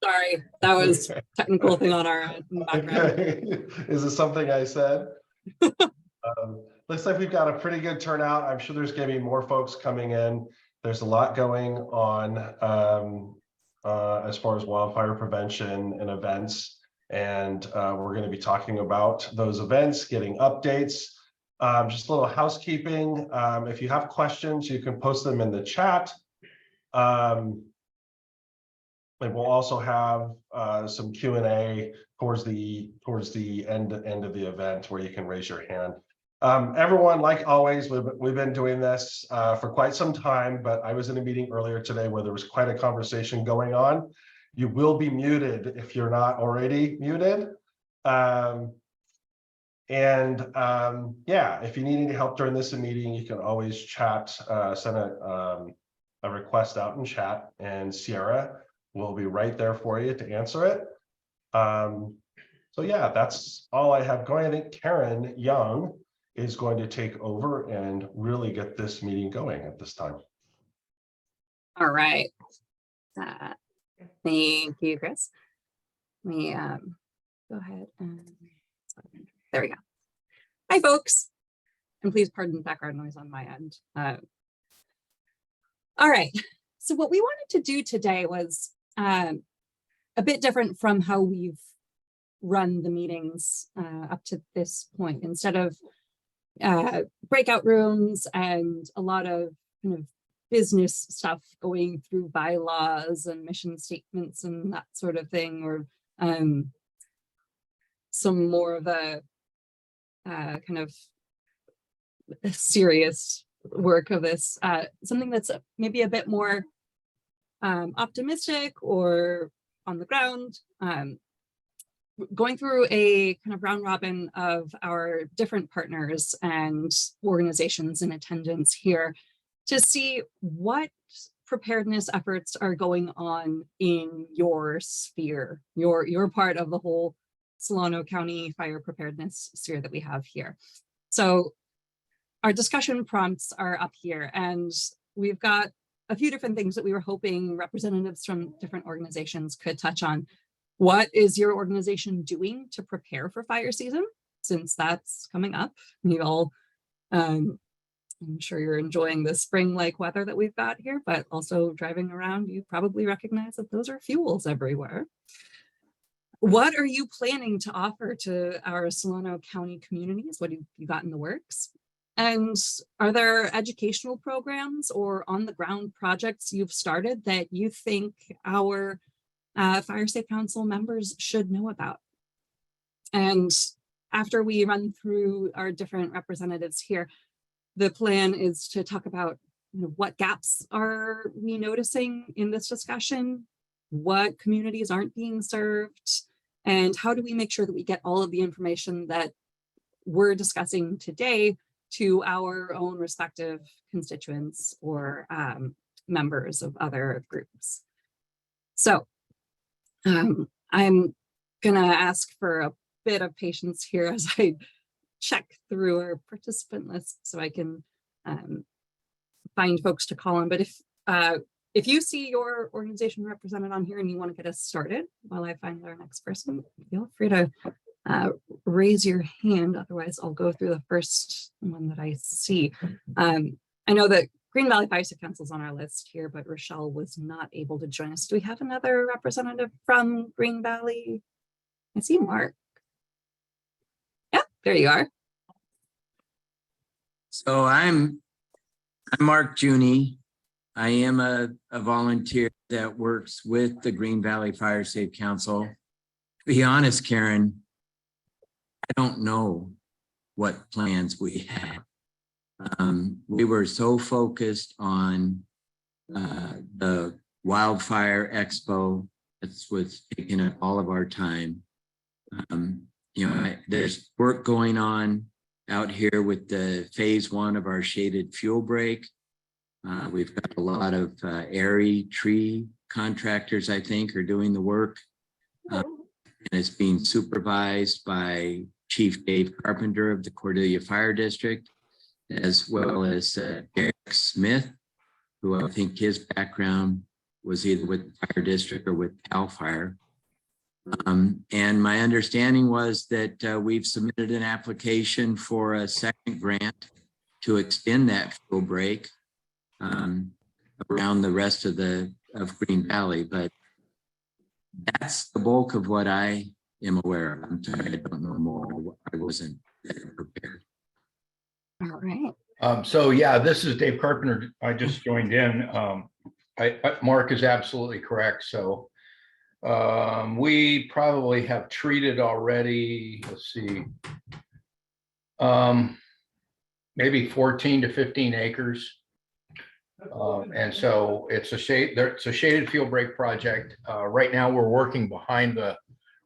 Sorry, that was a technical thing on our end in the background. Okay. Is it something I said? Looks like we've got a pretty good turnout. I'm sure there's going to be more folks coming in. There's a lot going on as far as wildfire prevention and events. And we're going to be talking about those events, getting updates. Just a little housekeeping. If you have questions, you can post them in the chat. And we'll also have some Q&A towards the end of the event where you can raise your hand. Everyone, like always, we've been doing this for quite some time, but I was in a meeting earlier today where there was quite a conversation going on. You will be muted if you're not already muted. Yeah, if you need any help during this meeting, you can always chat, send a request out in chat, and Sierra will be right there for you to answer it. So yeah, that's all I have going. I think Karen Young is going to take over and really get this meeting going at this time. All right. Thank you, Chris. Let me go ahead and there we go. Hi, folks. And please pardon the background noise on my end. All right. So what we wanted to do today was a bit different from how we've run the meetings up to this point. Instead of breakout rooms and a lot of kind of business stuff going through bylaws and mission statements and that sort of thing, or some more of a kind of serious work of this, something that's maybe a bit more optimistic or on the ground, going through a kind of round robin of our different partners and organizations in attendance here to see what preparedness efforts are going on in your sphere, your part of the whole Solano County fire preparedness sphere that we have here. So our discussion prompts are up here, and we've got a few different things that we were hoping representatives from different organizations could touch on. What is your organization doing to prepare for fire season, since that's coming up? You all, I'm sure you're enjoying the spring-like weather that we've got here, but also driving around, you probably recognize that those are fuels everywhere. What are you planning to offer to our Solano County communities? What have you got in the works? And are there educational programs or on-the-ground projects you've started that you think our Fire Safe Council members should know about? And after we run through our different representatives here, the plan is to talk about, you know, what gaps are we noticing in this discussion, what communities aren't being served, and how do we make sure that we get all of the information that we're discussing today to our own respective constituents or members of other groups. So I'm gonna ask for a bit of patience here as I check through our participant list so I can find folks to call on. But if you see your organization represented on here and you want to get us started while I find our next person, feel free to raise your hand. Otherwise, I'll go through the first one that I see. I know that Green Valley Fire Safe Council is on our list here, but Rochelle was not able to join us. Do we have another representative from Green Valley? I see Mark. Yeah, there you are. So I'm Mark Juney. I am a volunteer that works with the Green Valley Fire Safe Council. To be honest, Karen, I don't know what plans we have. We were so focused on the Wildfire Expo. That's what's taking up all of our time. You know, there's work going on out here with the phase 1 of our shaded fuel break. We've got a lot of airy tree contractors, I think, are doing the work. And it's being supervised by Chief Dave Carpenter of the Cordelia Fire District, as well as Derek Smith, who I think his background was either with Fire District or with CAL FIRE. And my understanding was that we've submitted an application for a second grant to extend that fuel break around the rest of Green Valley, but that's the bulk of what I am aware of. I'm sorry, I don't know more. I wasn't prepared. All right. So yeah, this is Dave Carpenter. I just joined in. Mark is absolutely correct. So we probably have treated already, let's see, maybe 14 to 15 acres. And so it's a shaded field break project. Right now we're working behind the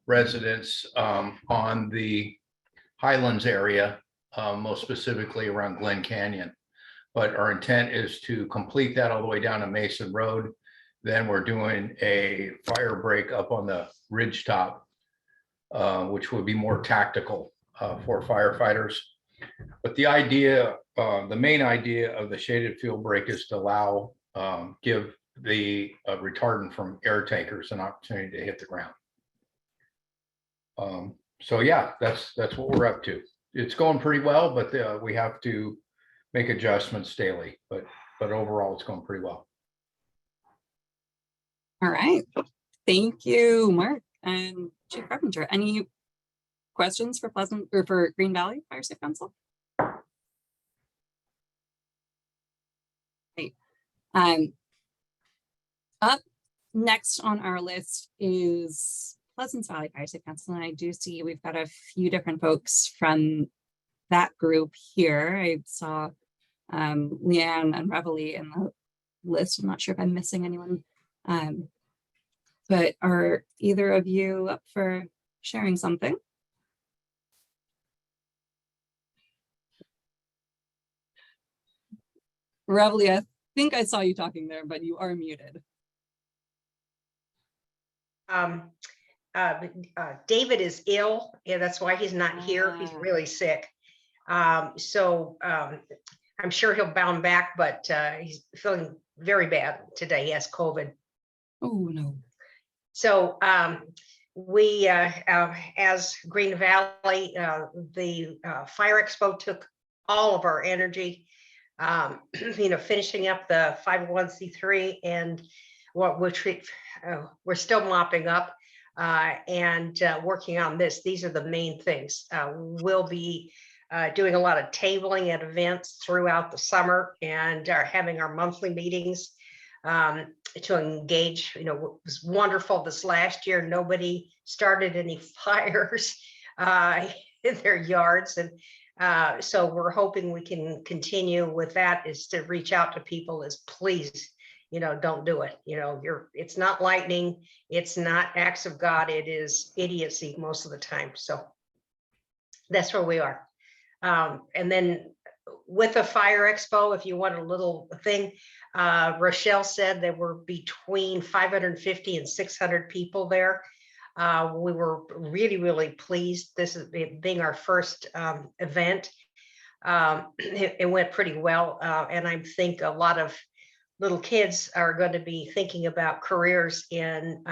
residents on the Highlands area, most specifically around Glen Canyon. But our intent is to complete that all the way down to Mason Road. Then we're doing a fire break up on the ridge top, which would be more tactical for firefighters. But the idea, the main idea of the shaded field break is to allow, give the retardant from air tankers an opportunity to hit the ground. So yeah, that's what we're up to. It's going pretty well, but we have to make adjustments daily. But overall, it's going pretty well. All right. Thank you, Mark and Chief Carpenter. Any questions for Pleasant or for Green Valley Fire Safe Council? Great. Up next on our list is Pleasant Valley Fire Safe Council, and I do see we've got a few different folks from that group here. I saw Leanne and Reveille in the list. I'm not sure if I'm missing anyone. But are either of you up for sharing something? Reveille, I think I saw you talking there, but you are muted. David is ill. Yeah, that's why he's not here. He's really sick. So I'm sure he'll bounce back, but he's feeling very bad today. He has COVID. Oh, no. So we, as Green Valley, the Fire Expo took all of our energy, finishing up the 501c3 and what we're still mopping up and working on this. These are the main things. We'll be doing a lot of tabling at events throughout the summer and are having our monthly meetings to engage. It was wonderful this last year. Nobody started any fires in their yards. And so we're hoping we can continue with that, is to reach out to people as please, don't do it. It's not lightning. It's not acts of God. It is idiocy most of the time. So that's where we are. And then with the Fire Expo, if you want a little thing, Rochelle said there were between 550 and 600 people there. We were really, really pleased. This is being our first event. It went pretty well. And I think a lot of little kids are going to be thinking about careers in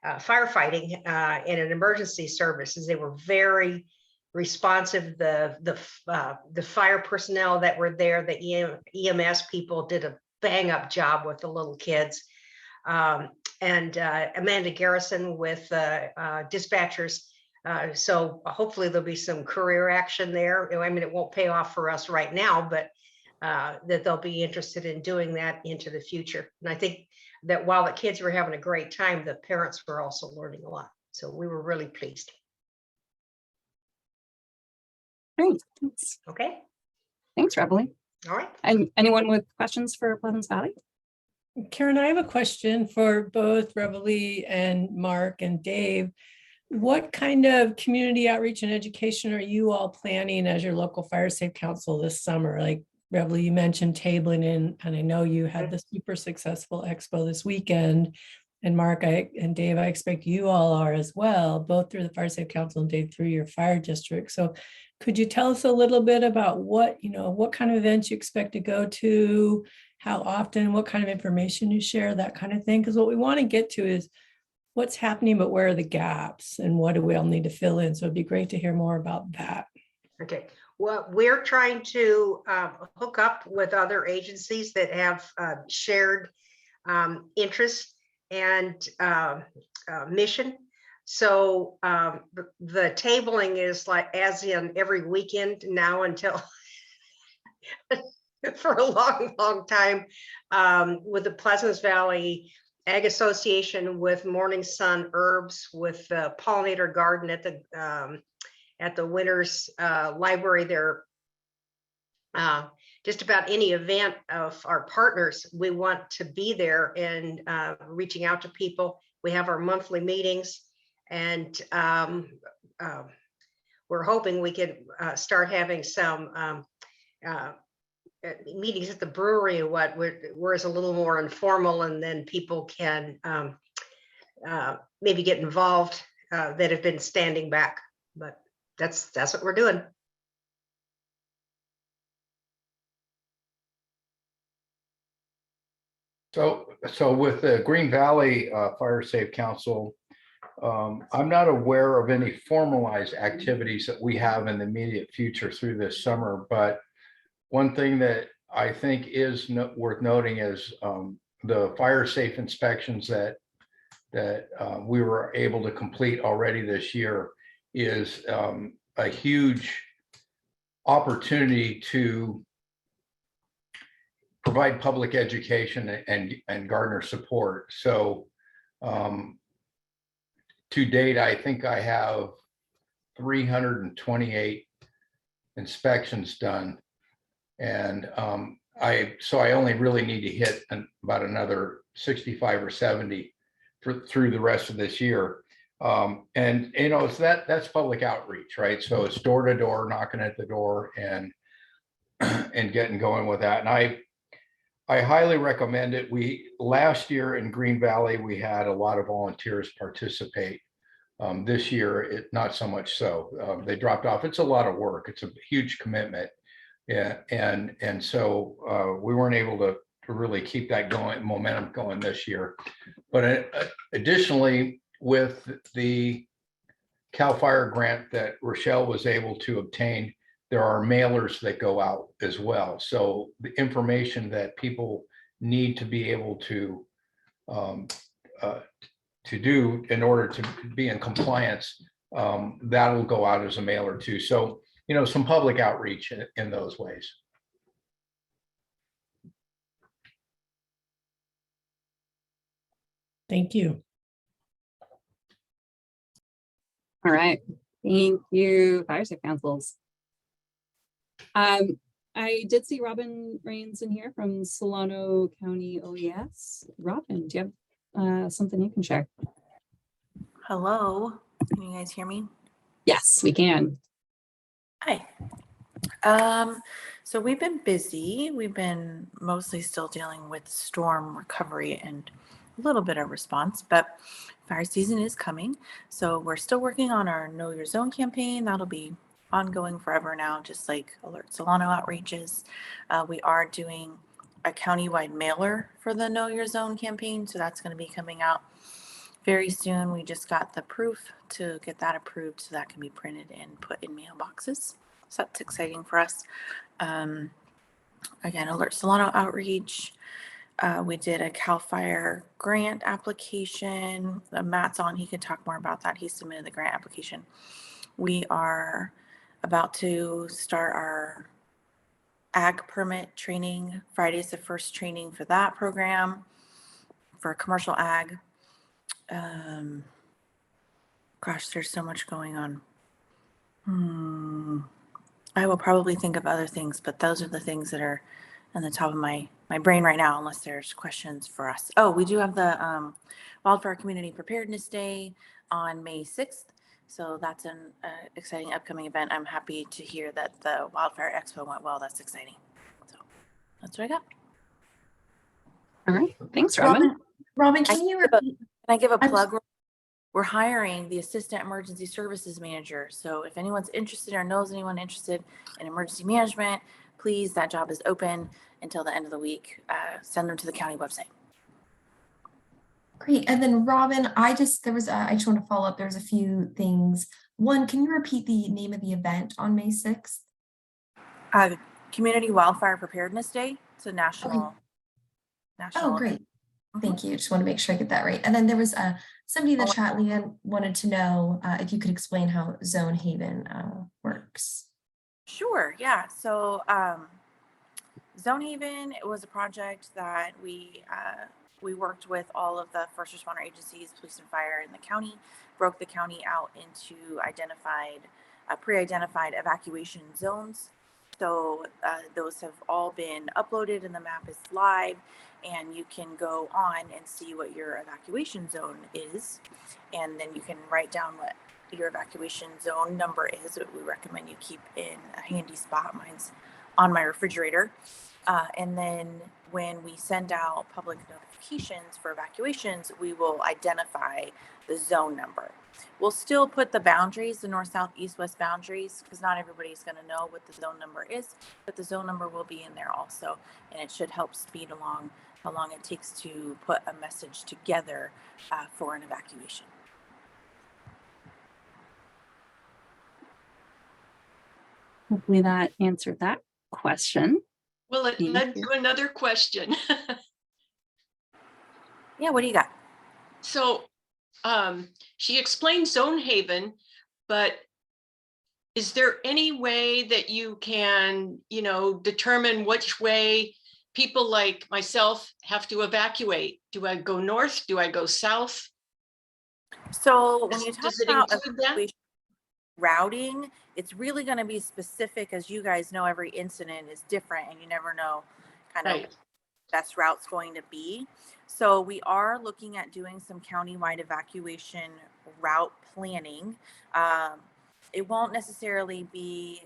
firefighting and in emergency services. They were very responsive. The fire personnel that were there, the EMS people did a bang up job with the little kids. And Amanda Garrison with dispatchers. So hopefully there'll be some career action there. I mean, it won't pay off for us right now, but that they'll be interested in doing that into the future. And I think that while the kids were having a great time, the parents were also learning a lot. So we were really pleased. Great. Thanks. Okay. Thanks, Reveille. All right. And anyone with questions for Pleasant Valley? Karen, I have a question for both Reveille and Mark and Dave. What kind of community outreach and education are you all planning as your local Fire Safe Council this summer? Like Reveille, you mentioned tabling in, and I know you had the super successful expo this weekend. And Mark and Dave, I expect you all are as well, both through the Fire Safe Council and Dave through your fire district. So Could you tell us a little bit about what, what kind of events you expect to go to, how often, what kind of information you share, that kind of thing? Because what we want to get to is what's happening, but where are the gaps and what do we all need to fill in? So it'd be great to hear more about that. Okay, well, we're trying to hook up with other agencies that have shared interests and mission. So the tabling is like as in every weekend now until for a long time with the Pleasant Valley Ag Association, with Morning Sun Herbs, with the Pollinator Garden at the Winters Library there. Just about any event of our partners, we want to be there and reaching out to people. We have our monthly meetings, and we're hoping we can start having some meetings at the brewery and where it's a little more informal, and then people can maybe get involved that have been standing back. But that's what we're doing. So with the Green Valley Fire Safe Council, I'm not aware of any formalized activities that we have in the immediate future through this summer, but one thing that I think is worth noting is the fire safe inspections that we were able to complete already this year is a huge opportunity to provide public education and garner support. So to date, I think I have 328 inspections done. And I only really need to hit about another 65 or 70 through the rest of this year. And it's that's public outreach, right? So it's door to door, knocking at the door and getting going with that. And I highly recommend it. Last year in Green Valley, we had a lot of volunteers participate. This year, not so much so. They dropped off. It's a lot of work. It's a huge commitment. Yeah, and so we weren't able to really keep that momentum going this year. But additionally, with the CAL FIRE grant that Rochelle was able to obtain, there are mailers that go out as well. So the information that people need to be able to do in order to be in compliance, that'll go out as a mailer too. So some public outreach in those ways. Thank you. All right. Thank you, Fire Safe Councils. I did see Robin Rains in here from Solano County OES. Robin, do you have something you can share? Hello, can you guys hear me? Yes, we can. Hi. So we've been busy. We've been mostly still dealing with storm recovery and a little bit of response, but fire season is coming. So we're still working on our Know Your Zone campaign. That'll be ongoing forever now, just like Alert Solano outreaches. We are doing a countywide mailer for the Know Your Zone campaign. So that's going to be coming out very soon. We just got the proof to get that approved so that can be printed and put in mailboxes. So that's exciting for us. Again, Alert Solano outreach. We did a CAL FIRE grant application. Matt's on, he can talk more about that. He submitted the grant application. We are about to start our ag permit training. Friday's the first training for that program for commercial ag. Gosh, there's so much going on. I will probably think of other things, but those are the things that are on the top of my brain right now, unless there's questions for us. Oh, we do have the Wildfire Community Preparedness Day on May 6th. So that's an exciting upcoming event. I'm happy to hear that the Wildfire Expo went well. That's exciting. So that's what I got. All right. Thanks, Robin. Robin, can you repeat? Can I give a plug? we're hiring the assistant emergency services manager. So if anyone's interested or knows anyone interested in emergency management, please, that job is open until the end of the week. Send them to the county website. Great. And then Robin, I just want to follow up. There's a few things. One, can you repeat the name of the event on May 6th? Community Wildfire Preparedness Day. It's a national. Oh, great. Thank you. Just want to make sure I get that right. And then there was somebody in the chat, Leanne, wanted to know if you could explain how Zone Haven works. Sure. Yeah. So Zone Haven, it was a project that we worked with all of the first responder agencies, police and fire in the county, broke the county out into pre-identified evacuation zones. So those have all been uploaded and the map is live, and you can go on and see what your evacuation zone is. And then you can write down what your evacuation zone number is. We recommend you keep in a handy spot. Mine's on my refrigerator. And then when we send out public notifications for evacuations, we will identify the zone number. We'll still put the boundaries, the north, south, east, west boundaries, because not everybody's going to know what the zone number is, but the zone number will be in there also. And it should help speed along how long it takes to put a message together for an evacuation. Hopefully that answered that question. Well, it led to another question. Yeah, what do you got? So she explained Zone Haven, but is there any way that you can, determine which way people like myself have to evacuate? Do I go north? Do I go south? So when you talk Does it about include that? routing, it's really going to be specific. As you guys know, every incident is different and you never know kind of best route's going to be. So we are looking at doing some countywide evacuation route planning. It won't necessarily be,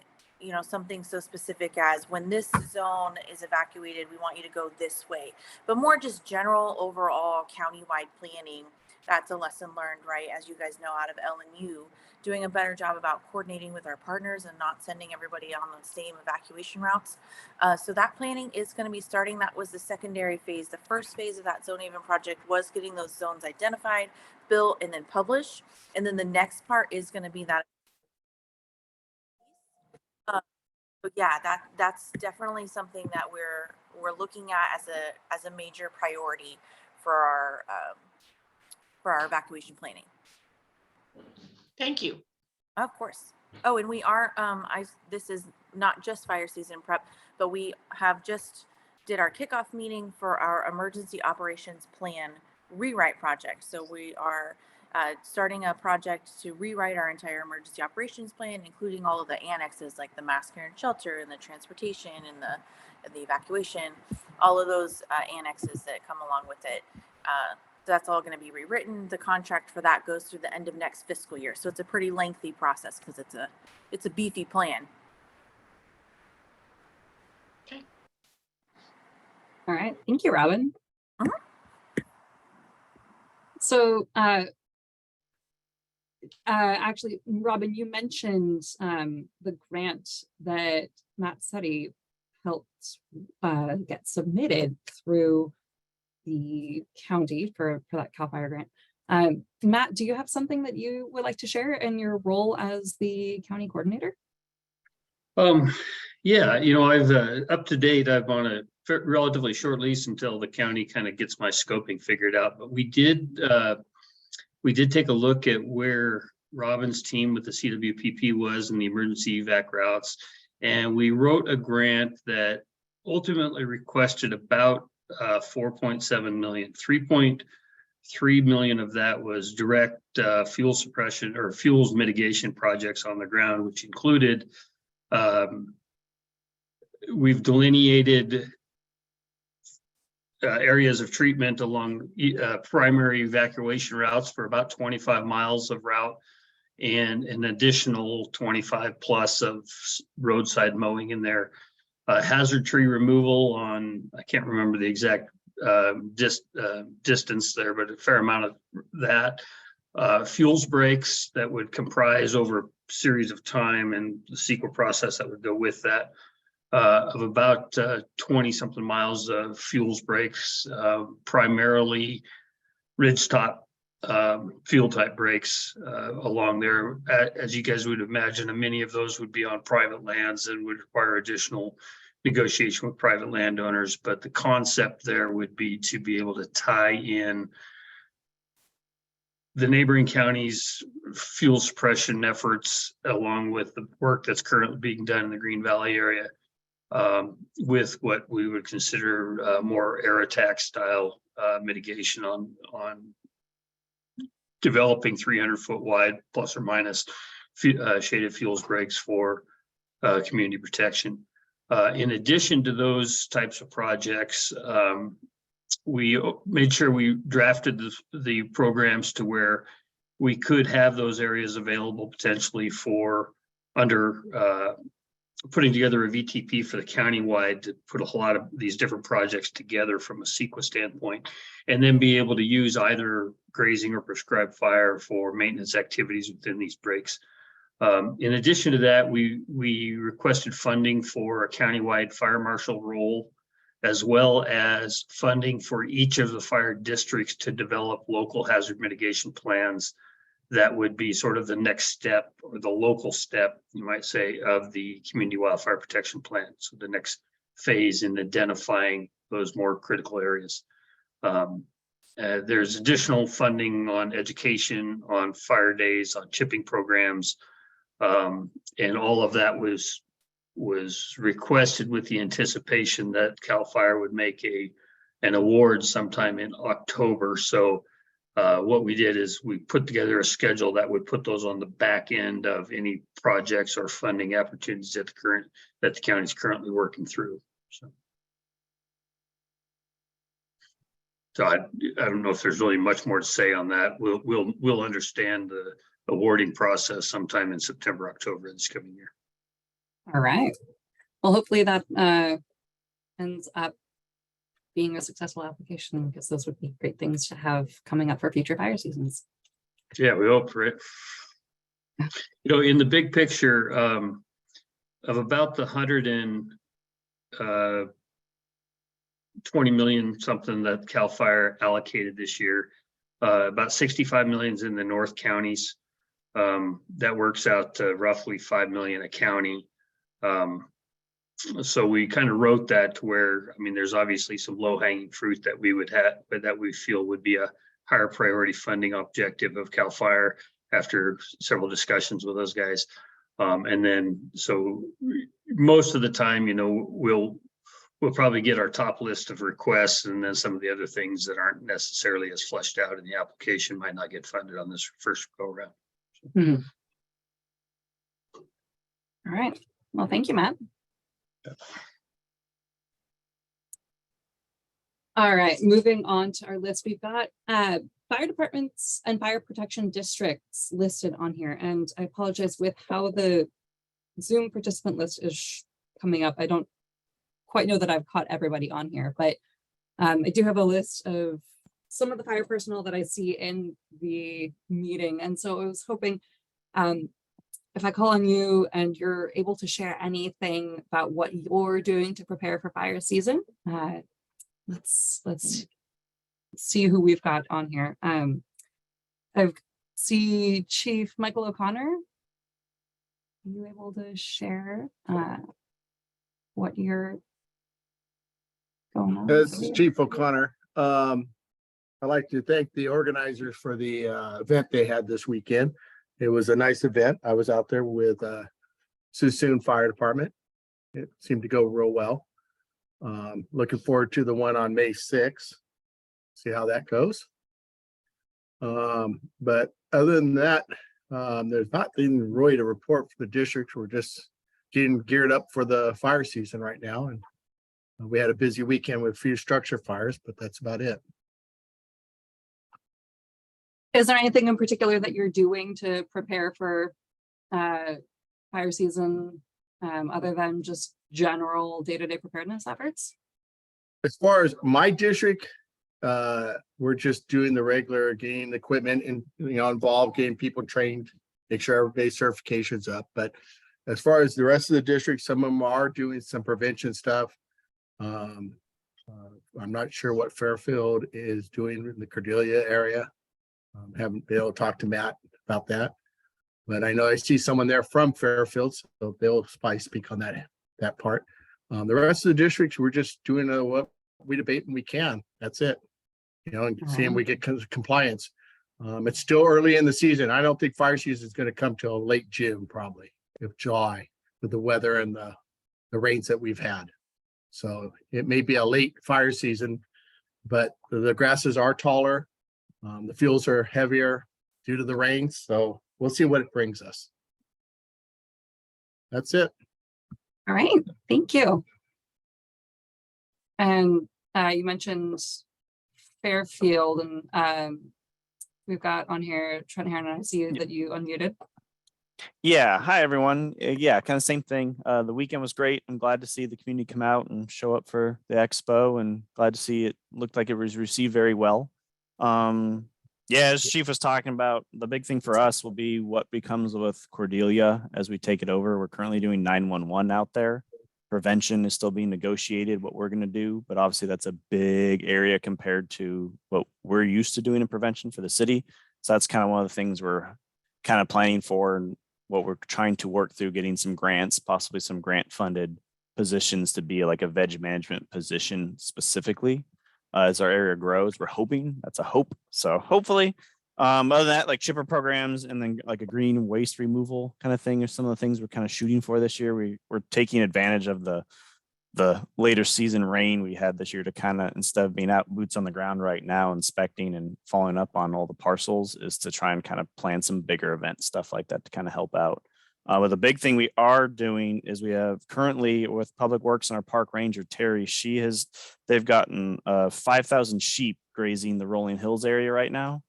something so specific as when this zone is evacuated, we want you to go this way, but more just general overall countywide planning. That's a lesson learned, right? As you guys know, out of LNU, doing a better job about coordinating with our partners and not sending everybody on the same evacuation routes. So that planning is going to be starting. That was the secondary phase. The first phase of that Zone Haven project was getting those zones identified, built, and then published. And then the next part is going to be that. But yeah, that's definitely something that we're looking at as a major priority for our evacuation planning. Thank you. Of course. Oh, and we are, this is not just fire season prep, but we have just did our kickoff meeting for our emergency operations plan rewrite project. So we are starting a project to rewrite our entire emergency operations plan, including all of the annexes like the mass care and shelter and the transportation and the evacuation, all of those annexes that come along with it. That's all going to be rewritten. The contract for that goes through the end of next fiscal year. So it's a pretty lengthy process because it's a beefy plan. Okay. All right. Thank you, Robin. So actually, Robin, you mentioned the grant that Matt Seti helped get submitted through the county for that CAL FIRE grant. Matt, do you have something that you would like to share in your role as the county coordinator? Yeah, I've up to date, I'm on a relatively short lease until the county kind of gets my scoping figured out. But we did take a look at where Robin's team with the CWPP was in the emergency evac routes. And we wrote a grant that ultimately requested about 4.7 million. 3.3 million of that was direct fuel suppression or fuels mitigation projects on the ground, which included we've delineated areas of treatment along primary evacuation routes for about 25 miles of route and an additional 25 plus of roadside mowing in there. Hazard tree removal on, I can't remember the exact distance there, but a fair amount of that. fuels breaks that would comprise over a series of time and the CEQA process that would go with that, of about 20 something miles of fuels breaks, primarily ridgetop fuel type breaks along there. As you guys would imagine, many of those would be on private lands and would require additional negotiation with private landowners. But the concept there would be to be able to tie in the neighboring counties' fuel suppression efforts along with the work that's currently being done in the Green Valley area, with what we would consider more air attack style mitigation on developing 300-foot wide plus or minus shaded fuels breaks for community protection. In addition to those types of projects, we made sure we drafted the programs to where we could have those areas available potentially for under putting together a VTP for the countywide to put a whole lot of these different projects together from a CEQA standpoint, and then be able to use either grazing or prescribed fire for maintenance activities within these breaks. In addition to that, we requested funding for a countywide fire marshal role, as well as funding for each of the fire districts to develop local hazard mitigation plans that would be sort of the next step, or the local step, you might say, of the community wildfire protection plan. So the next phase in identifying those more critical areas. There's additional funding on education, on fire days, on chipping programs, and all of that was requested with the anticipation that CAL FIRE would make an award sometime in October. So what we did is we put together a schedule that would put those on the back end of any projects or funding opportunities that the county is currently working through. So I don't know if there's really much more to say on that. We'll understand the awarding process sometime in September, October this coming year. All right. Well, hopefully that ends up being a successful application, because those would be great things to have coming up for future fire seasons. Yeah, we hope for it. You know, in the big picture of about the 120 million something that CAL FIRE allocated this year, about 65 million is in the North counties. That works out to roughly 5 million a county. So we kind of wrote that to where, I mean, there's obviously some low hanging fruit that we would have, but that we feel would be a higher priority funding objective of CAL FIRE after several discussions with those guys. And then, so most of the time, you know, we'll probably get our top list of requests, and then some of the other things that aren't necessarily as fleshed out in the application might not get funded on this first go around. Mm-hmm. All right. Well, thank you, Matt. All right, moving on to our list, we've got fire departments and fire protection districts listed on here. And I apologize, with how the Zoom participant list is coming up, I don't quite know that I've caught everybody on here, but I do have a list of some of the fire personnel that I see in the meeting. And so I was hoping if I call on you and you're able to share anything about what you're doing to prepare for fire season, let's see who we've got on here. I see Chief Michael O'Connor. Are you able to share what you're going on? This is Chief O'Connor. I'd like to thank the organizers for the event they had this weekend. It was a nice event. I was out there with Suisun Fire Department. It seemed to go real well. Looking forward to the one on May 6th. See how that goes. But other than that, there's nothing really to report for the district. We're just getting geared up for the fire season right now. And we had a busy weekend with a few structure fires, but that's about it. Is there anything in particular that you're doing to prepare for fire season other than just general day-to-day preparedness efforts? As far as my district, we're just doing the regular, getting the equipment and, involved, getting people trained, make sure everybody's certification's up. But as far as the rest of the district, some of them are doing some prevention stuff. I'm not sure what Fairfield is doing in the Cordelia area. Haven't been able to talk to Matt about that. But I know I see someone there from Fairfield, so they'll probably speak on that part. The rest of the districts, we're just doing what we debate and we can. That's it. And seeing we get compliance. It's still early in the season. I don't think fire season is going to come till late June, probably, if July, with the weather and the rains that we've had. So it may be a late fire season, but the grasses are taller. The fields are heavier due to the rains. So we'll see what it brings us. That's it. All right, thank you. And you mentioned Fairfield, and we've got on here Trent Heron, and I see that you unmuted. Yeah, hi everyone. Yeah, kind of same thing. The weekend was great. I'm glad to see the community come out and show up for the expo, and glad to see it looked like it was received very well. Yeah, as Chief was talking about, the big thing for us will be what becomes with Cordelia as we take it over. We're currently doing 911 out there. Prevention is still being negotiated, what we're going to do, but obviously that's a big area compared to what we're used to doing in prevention for the city. So that's kind of one of the things we're kind of planning for, and what we're trying to work through, getting some grants, possibly some grant funded positions to be like a veg management position specifically. As our area grows, we're hoping, that's a hope. So hopefully, other than that, like chipper programs and then like a green waste removal kind of thing are some of the things we're kind of shooting for this year. We're taking advantage of the later season rain we had this year to kind of, instead of being out boots on the ground right now, inspecting and following up on all the parcels, is to try and kind of plan some bigger events, stuff like that to kind of help out. But the big thing we are doing is we have currently with Public Works and our park ranger, Terry, they've gotten 5,000 sheep grazing the Rolling Hills area right now,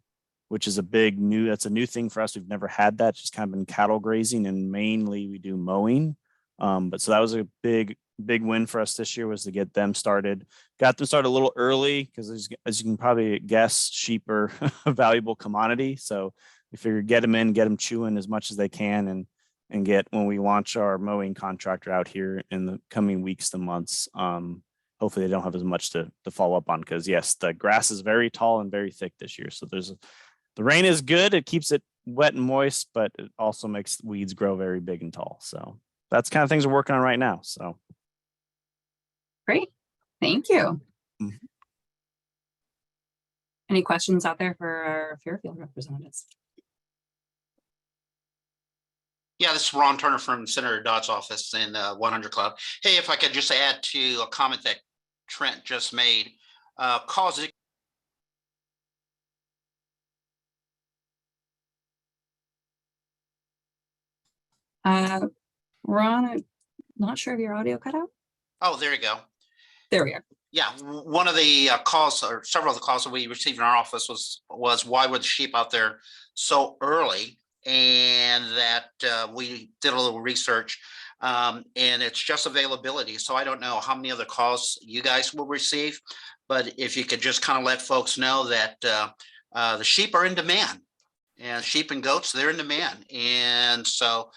which is that's a new thing for us. We've never had that. It's just kind of been cattle grazing, and mainly we do mowing. But so that was a big win for us this year, was to get them started. Got them started a little early because, as you can probably guess, sheep are a valuable commodity. So we figured get them chewing as much as they can, and get, when we launch our mowing contractor out here in the coming weeks to months, hopefully they don't have as much to follow up on, because yes, the grass is very tall and very thick this year. So the rain is good. It keeps it wet and moist, but it also makes weeds grow very big and tall. So that's kind of things we're working on right now. So. Great, thank you. Mhm. Any questions out there for our Fairfield representatives? Yeah, this is Ron Turner from Senator Dodd's office in 100 Club. Hey, if I could just add to a comment that Trent just made, cause Ron, I'm not sure if your audio cut out. Oh, there you go. There we are. Yeah, one of the calls, or several of the calls that we received in our office was why were the sheep out there so early? And that we did a little research, and it's just availability. So I don't know how many other calls you guys will receive, but if you could just kind of let folks know that the sheep are in demand, and sheep and goats, they're in demand. And so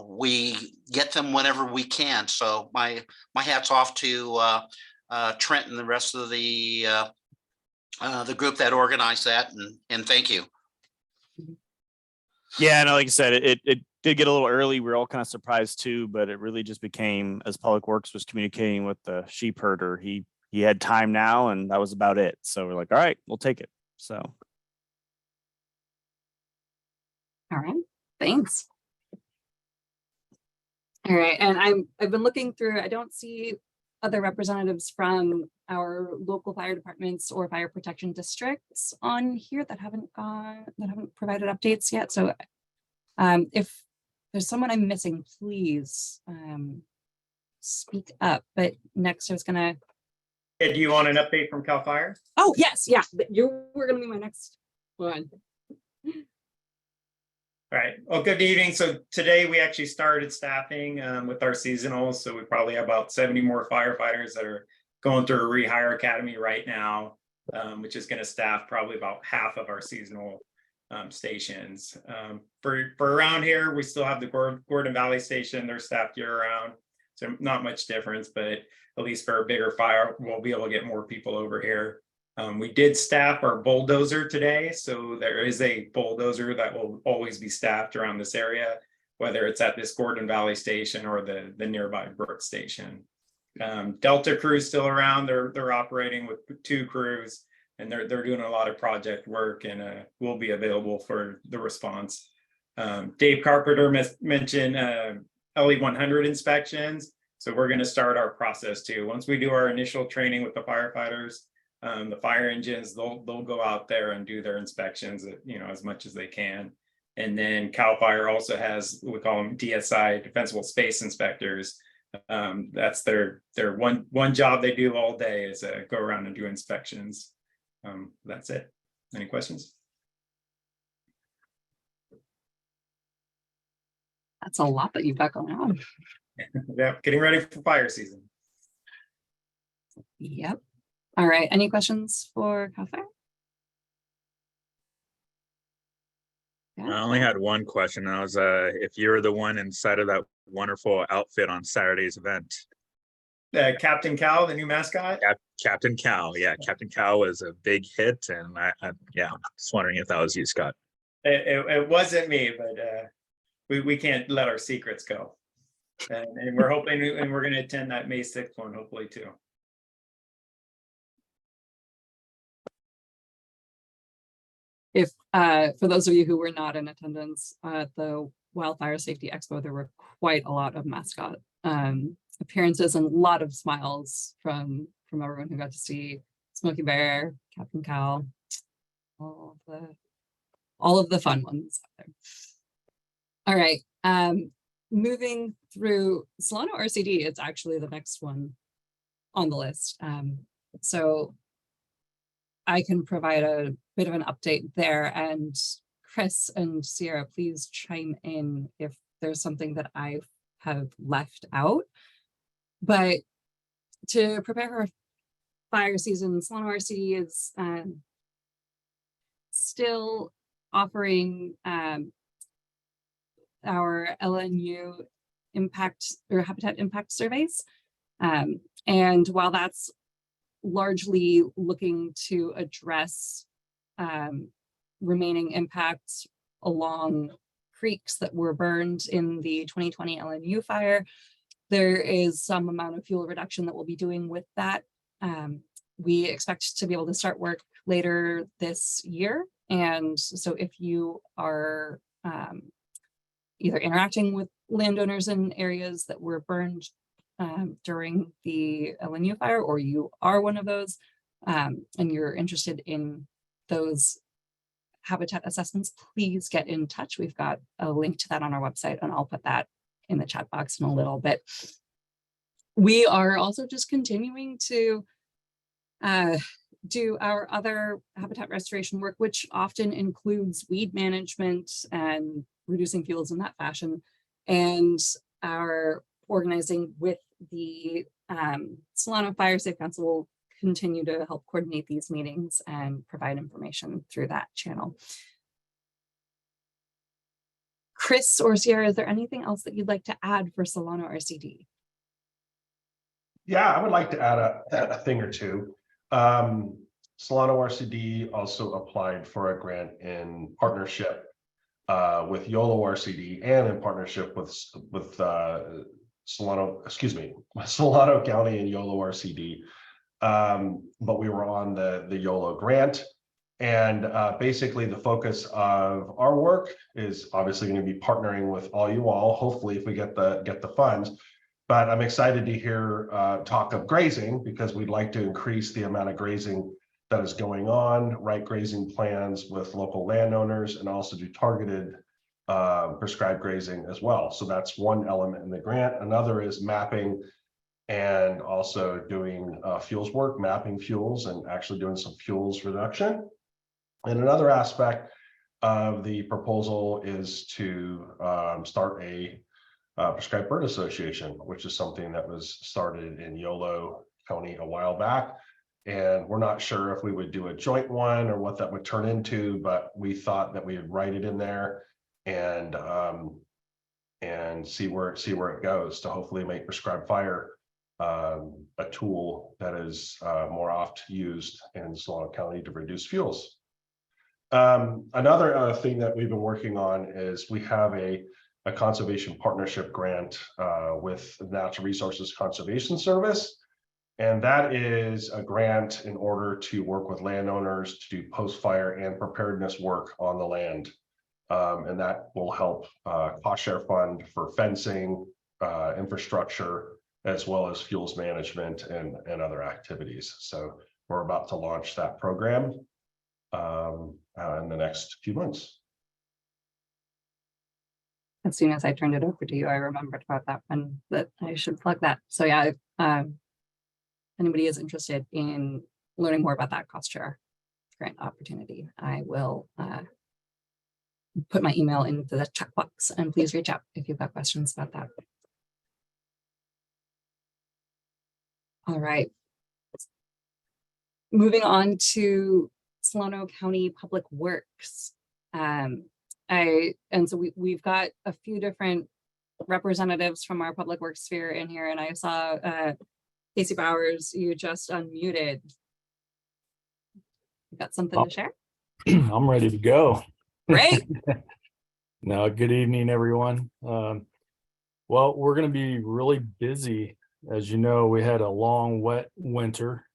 we get them whenever we can. So my hat's off to Trent and the rest of the group that organized that, and thank you. Yeah, no, like I said, it did get a little early. We were all kind of surprised too, but it really just became, as Public Works was communicating with the sheep herder, he had time now, and that was about it. So we're like, all right, we'll take it. So. All right, thanks. All right, and I've been looking through, I don't see other representatives from our local fire departments or fire protection districts on here that haven't provided updates yet. So if there's someone I'm missing, please speak up. But next I was gonna. Do you want an update from CAL FIRE? Oh yes, yeah, you were gonna be my next one. All right, well, good evening. So today we actually started staffing with our seasonals. So we probably have about 70 more firefighters that are going through a rehire academy right now. which is going to staff probably about half of our seasonal stations. For around here, we still have the Gordon Valley Station. They're staffed year round, so not much difference, but at least for a bigger fire, we'll be able to get more people over here. We did staff our bulldozer today, so there is a bulldozer that will always be staffed around this area, whether it's at this Gordon Valley Station or the nearby Brook Station. Delta crew's still around. They're operating with 2 crews, and they're doing a lot of project work, and will be available for the response. Dave Carpenter mentioned LE 100 inspections, so we're going to start our process too. Once we do our initial training with the firefighters, the fire engines, they'll go out there and do their inspections, as much as they can. And then CAL FIRE also has, we call them DSI, Defensible Space Inspectors. That's their one job they do all day is go around and do inspections. That's it. Any questions? That's a lot that you've got going on. Yeah, getting ready for fire season. Yep. All right. Any questions for CAL FIRE? I only had one question. That was if you're the one inside of that wonderful outfit on Saturday's event. Captain Cal, the new mascot. Captain Cal, yeah, Captain Cal was a big hit, and I just wondering if that was you, Scott. It wasn't me, but we can't let our secrets go, and we're hoping, and we're going to attend that May 6th one hopefully too. If for those of you who were not in attendance at the Wildfire Safety Expo, there were quite a lot of mascot appearances and a lot of smiles from everyone who got to see Smokey Bear, Captain Cal, all of the fun ones out there. All right, moving through Solano RCD, it's actually the next one on the list. So I can provide a bit of an update there, and Chris and Sierra, please chime in if there's something that I have left out. But to prepare for fire season, Solano RCD is still offering our LNU impact or habitat impact surveys. And while that's largely looking to address remaining impacts along creeks that were burned in the 2020 LNU fire, there is some amount of fuel reduction that we'll be doing with that. We expect to be able to start work later this year. And so if you are either interacting with landowners in areas that were burned during the LNU fire, or you are one of those, and you're interested in those habitat assessments, please get in touch. We've got a link to that on our website, and I'll put that in the chat box in a little bit. We are also just continuing to do our other habitat restoration work, which often includes weed management and reducing fuels in that fashion, and our organizing with the Solano Fire Safe Council will continue to help coordinate these meetings and provide information through that channel. Chris or Sierra, is there anything else that you'd like to add for Solano RCD? Yeah, I would like to add a thing or two. Solano RCD also applied for a grant in partnership with YOLO RCD and in partnership with Solano County and YOLO RCD. But we were on the YOLO grant. And basically the focus of our work is obviously going to be partnering with all you all, hopefully if we get the funds. But I'm excited to hear talk of grazing, because we'd like to increase the amount of grazing that is going on, write grazing plans with local landowners, and also do targeted prescribed grazing as well. So that's one element in the grant. Another is mapping and also doing fuels work, mapping fuels and actually doing some fuels reduction. And another aspect of the proposal is to start a prescribed bird association, which is something that was started in YOLO County a while back. And we're not sure if we would do a joint one or what that would turn into, but we thought that we would write it in there and see where it goes to hopefully make prescribed fire a tool that is more oft used in Solano County to reduce fuels. Another thing that we've been working on is we have a conservation partnership grant with the Natural Resources Conservation Service. And that is a grant in order to work with landowners to do post-fire and preparedness work on the land. And that will help cost share fund for fencing, infrastructure, as well as fuels management and other activities. So we're about to launch that program in the next few months. As soon as I turned it over to you, I remembered about that one, that I should plug that. So yeah, if anybody is interested in learning more about that cost share grant opportunity, I will put my email into the chat box, and please reach out if you've got questions about that. All right. Moving on to Solano County Public Works. So we've got a few different representatives from our public works sphere in here, and I saw Casey Bowers, you just unmuted. You got something to share? I'm ready to go. Great. No, good evening, everyone. Well, we're going to be really busy. As you know, we had a long, wet winter,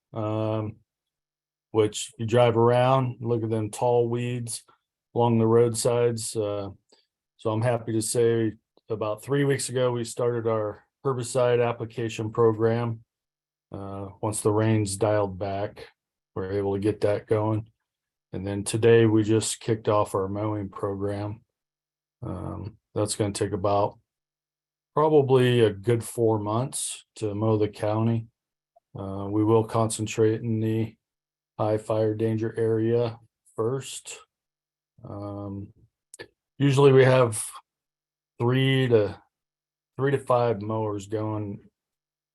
which you drive around, look at them tall weeds along the roadsides. So I'm happy to say about 3 weeks ago, we started our herbicide application program. Once the rains dialed back, we're able to get that going. And then today we just kicked off our mowing program. That's going to take about probably a good 4 months to mow the county. We will concentrate in the high fire danger area first. Usually we have 3 to 5 mowers going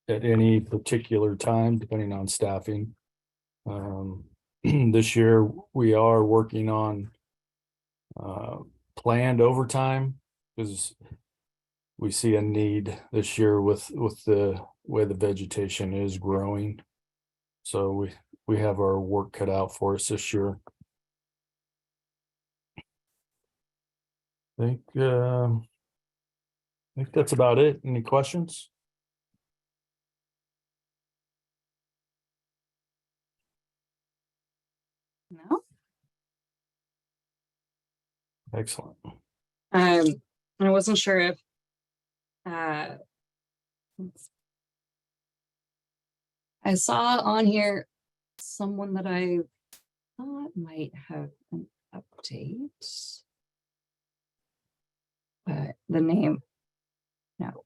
at any particular time, depending on staffing. This year we are working on planned overtime because we see a need this year with the way the vegetation is growing. So we have our work cut out for us this year. I think that's about it. Any questions? No. Excellent. I wasn't sure if I saw on here someone that I thought might have an update, but the name, no.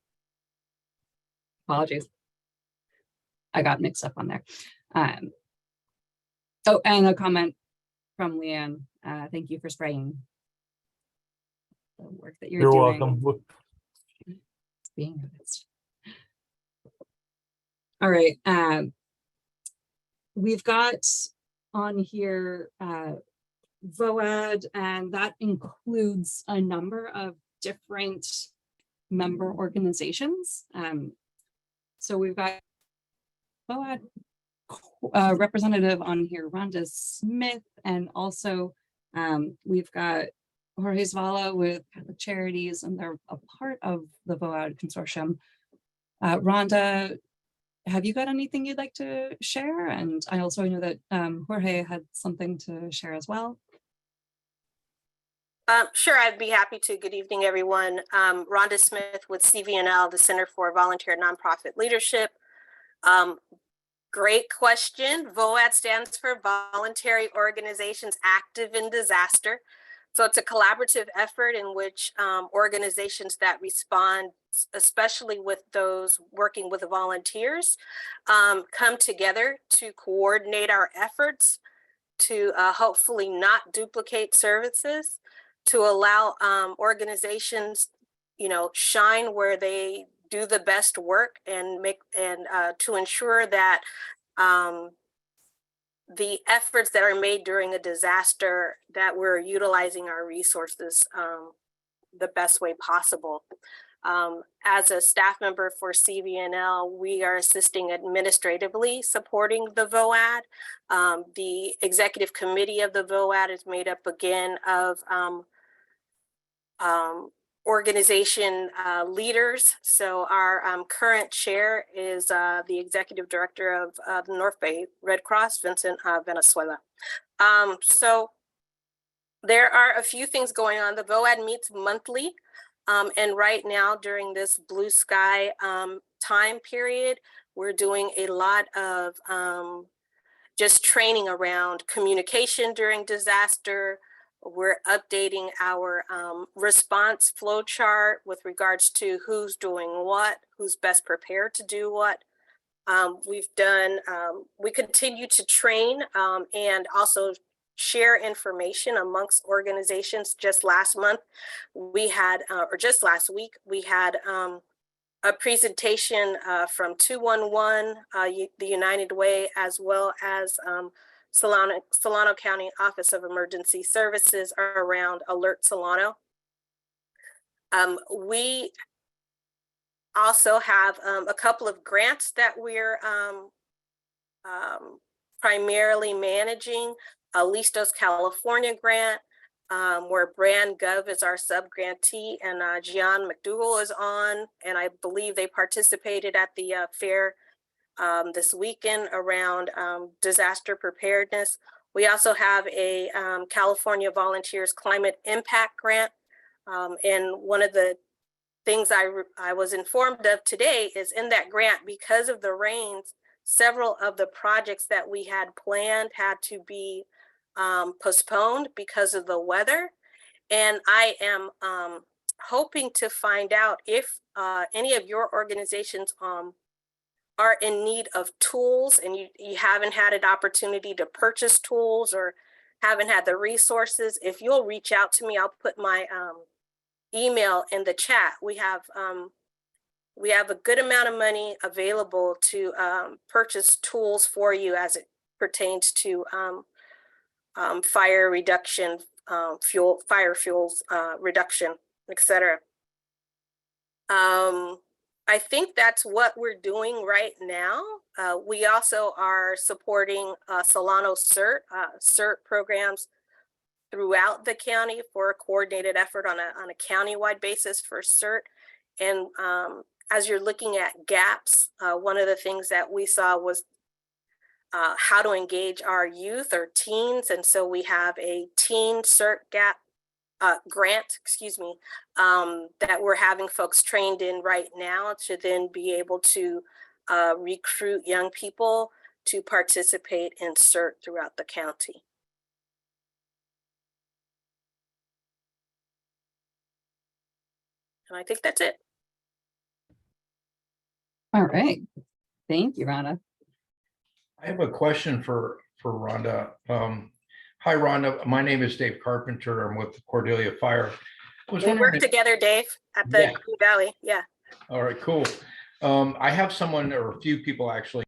Apologies. I got mixed up on there. Oh, and a comment from Leanne. Thank you for spraying the work that you're doing. Welcome. It's being noticed. All right. We've got on here VOAD, and that includes a number of different member organizations. So we've got VOAD representative on here, Rhonda Smith, and also we've got Jorge Zavala with Catholic Charities, and they're a part of the VOAD consortium. Rhonda, have you got anything you'd like to share? And I also know that Jorge had something to share as well. Sure, I'd be happy to. Good evening, everyone. Rhonda Smith with CVNL, the Center for Volunteer Nonprofit Leadership. Great question. VOAD stands for Voluntary Organizations Active in Disaster. So it's a collaborative effort in which organizations that respond, especially with those working with volunteers, come together to coordinate our efforts to hopefully not duplicate services, to allow organizations, shine where they do the best work and to ensure that the efforts that are made during a disaster, that we're utilizing our resources the best way possible. As a staff member for CVNL, we are assisting administratively supporting the VOAD. The executive committee of the VOAD is made up again of organization leaders. So our current chair is the executive director of the North Bay Red Cross, Vincent Venezuela. So there are a few things going on. The VOAD meets monthly. And right now during this blue sky time period, we're doing a lot of just training around communication during disaster. We're updating our response flow chart with regards to who's doing what, who's best prepared to do what. We continue to train and also share information amongst organizations. Just last month, we had, or just last week, we had a presentation from 211, the United Way, as well as Solano County Office of Emergency Services around Alert Solano. We also have a couple of grants that we're primarily managing. Listos California grant, where Brand Gov is our sub-grantee, and Gian McDougall is on, and I believe they participated at the fair this weekend around disaster preparedness. We also have a California Volunteers Climate Impact Grant, and one of the things I was informed of today is in that grant, because of the rains, several of the projects that we had planned had to be postponed because of the weather. And I am hoping to find out if any of your organizations are in need of tools and you haven't had an opportunity to purchase tools or haven't had the resources. If you'll reach out to me, I'll put my email in the chat. We have a good amount of money available to purchase tools for you as it pertains to fire reduction, fire fuels reduction, etc. I think that's what we're doing right now. We also are supporting Solano CERT programs throughout the county for a coordinated effort on a county-wide basis for CERT. And as you're looking at gaps, one of the things that we saw was how to engage our youth or teens. And so we have a teen CERT grant, that we're having folks trained in right now to then be able to recruit young people to participate in CERT throughout the county. And I think that's it. All right. Thank you, Rhonda. I have a question for Rhonda. Hi, Rhonda. My name is Dave Carpenter. I'm with Cordelia Fire. We work together, Dave, at the Green Valley. Yeah. All right, cool. I have someone or a few people actually.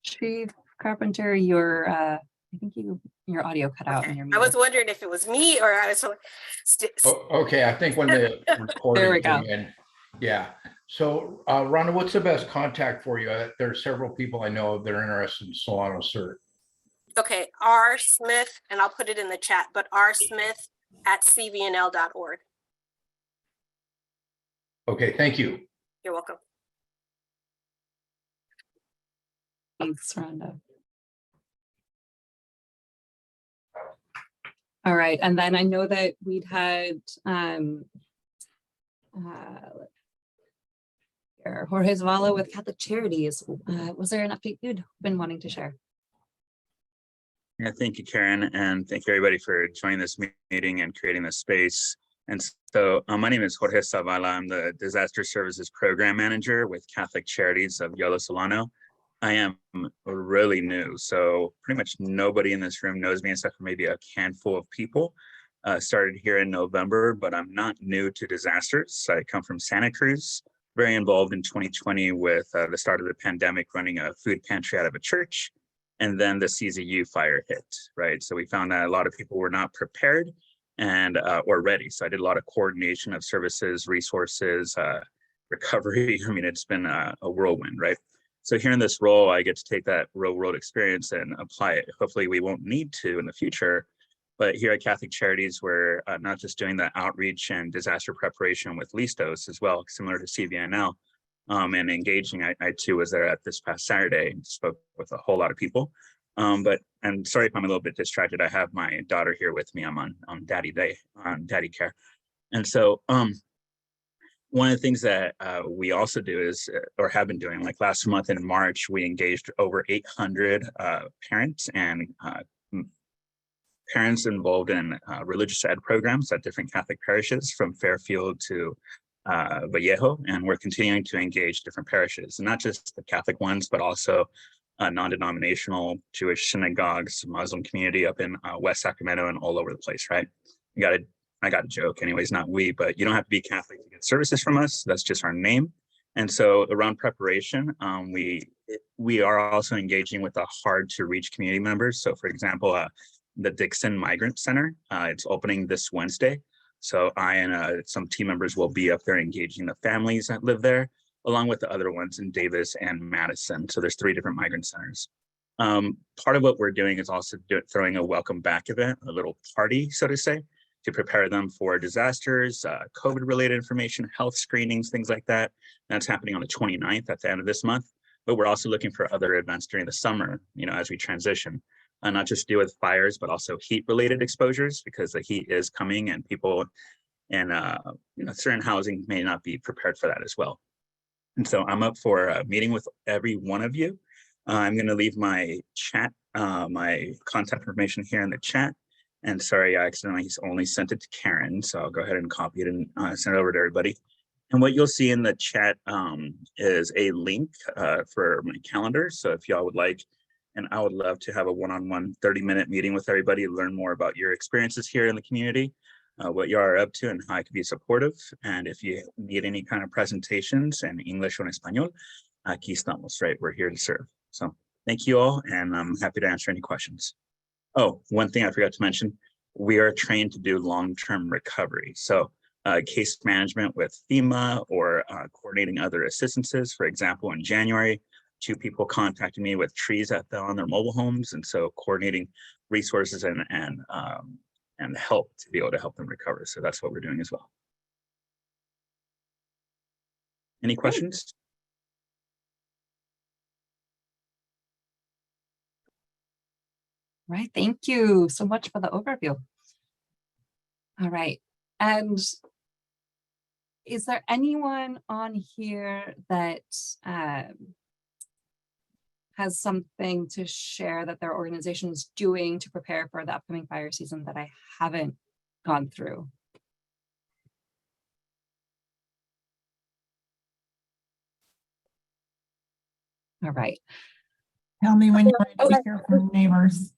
Chief Carpenter, I think your audio cut out. Okay. I was wondering if it was me or I was. Okay, I think when the recording there we go. came in. Yeah. So Rhonda, what's the best contact for you? There are several people I know that are interested in Solano CERT. Okay, R. Smith, and I'll put it in the chat, but rsmith@cvnl.org. Okay, thank you. You're welcome. Thanks, Rhonda. All right, and then I know that we'd had Jorge Zavala with Catholic Charities. Was there an update you'd been wanting to share? Yeah, thank you, Karen, and thank you everybody for joining this meeting and creating this space. And so my name is Jorge Zavala. I'm the Disaster Services Program Manager with Catholic Charities of Yolo Solano. I am really new, so pretty much nobody in this room knows me except for maybe a handful of people. Started here in November, but I'm not new to disasters. I come from Santa Cruz, very involved in 2020 with the start of the pandemic, running a food pantry out of a church. And then the CZU fire hit, right? So we found that a lot of people were not prepared and or ready. So I did a lot of coordination of services, resources, recovery. I mean, it's been a whirlwind, right? So here in this role, I get to take that real world experience and apply it. Hopefully we won't need to in the future, but here at Catholic Charities, we're not just doing the outreach and disaster preparation with Listos as well, similar to CVNL, and engaging. I too was there at this past Saturday and spoke with a whole lot of people. But I'm sorry if I'm a little bit distracted. I have my daughter here with me. I'm on Daddy Day, on Daddy Care. And so one of the things that we also do is, or have been doing, like last month in March, we engaged over 800 parents and parents involved in religious ed programs at different Catholic parishes from Fairfield to Vallejo, and we're continuing to engage different parishes, and not just the Catholic ones, but also non-denominational Jewish synagogues, Muslim community up in West Sacramento and all over the place, right? I got a joke anyways, not we, but you don't have to be Catholic to get services from us. That's just our name. And so around preparation, we are also engaging with the hard to reach community members. So for example, the Dixon Migrant Center, it's opening this Wednesday. So I and some team members will be up there engaging the families that live there, along with the other ones in Davis and Madison. So there's 3 different migrant centers. Part of what we're doing is also throwing a welcome back event, a little party, so to say, to prepare them for disasters, COVID-related information, health screenings, things like that. That's happening on the 29th at the end of this month. But we're also looking for other events during the summer, you know, as we transition. Not just to do with fires, but also heat-related exposures, because the heat is coming and people in you know, certain housing may not be prepared for that as well. And so I'm up for a meeting with every one of you. I'm going to leave my chat, my contact information here in the chat. And sorry, I accidentally only sent it to Karen, so I'll go ahead and copy it and send it over to everybody. And what you'll see in the chat is a link for my calendar. So if y'all would like, and I would love to have a one-on-one 30-minute meeting with everybody to learn more about your experiences here in the community, what you are up to and how I can be supportive. And if you need any kind of presentations in English or in Espanol, aquí estamos, right? We're here to serve. So thank you all, and I'm happy to answer any questions. Oh, one thing I forgot to mention, we are trained to do long-term recovery. So case management with FEMA or coordinating other assistances. For example, in January, 2 people contacted me with trees that fell on their mobile homes. And so coordinating resources and help to be able to help them recover. So that's what we're doing as well. Any questions? Right, thank you so much for the overview. All right, and is there anyone on here that has something to share that their organization is doing to prepare for the upcoming fire season that I haven't gone through? All right. Tell me when you're ready to hear from neighbors.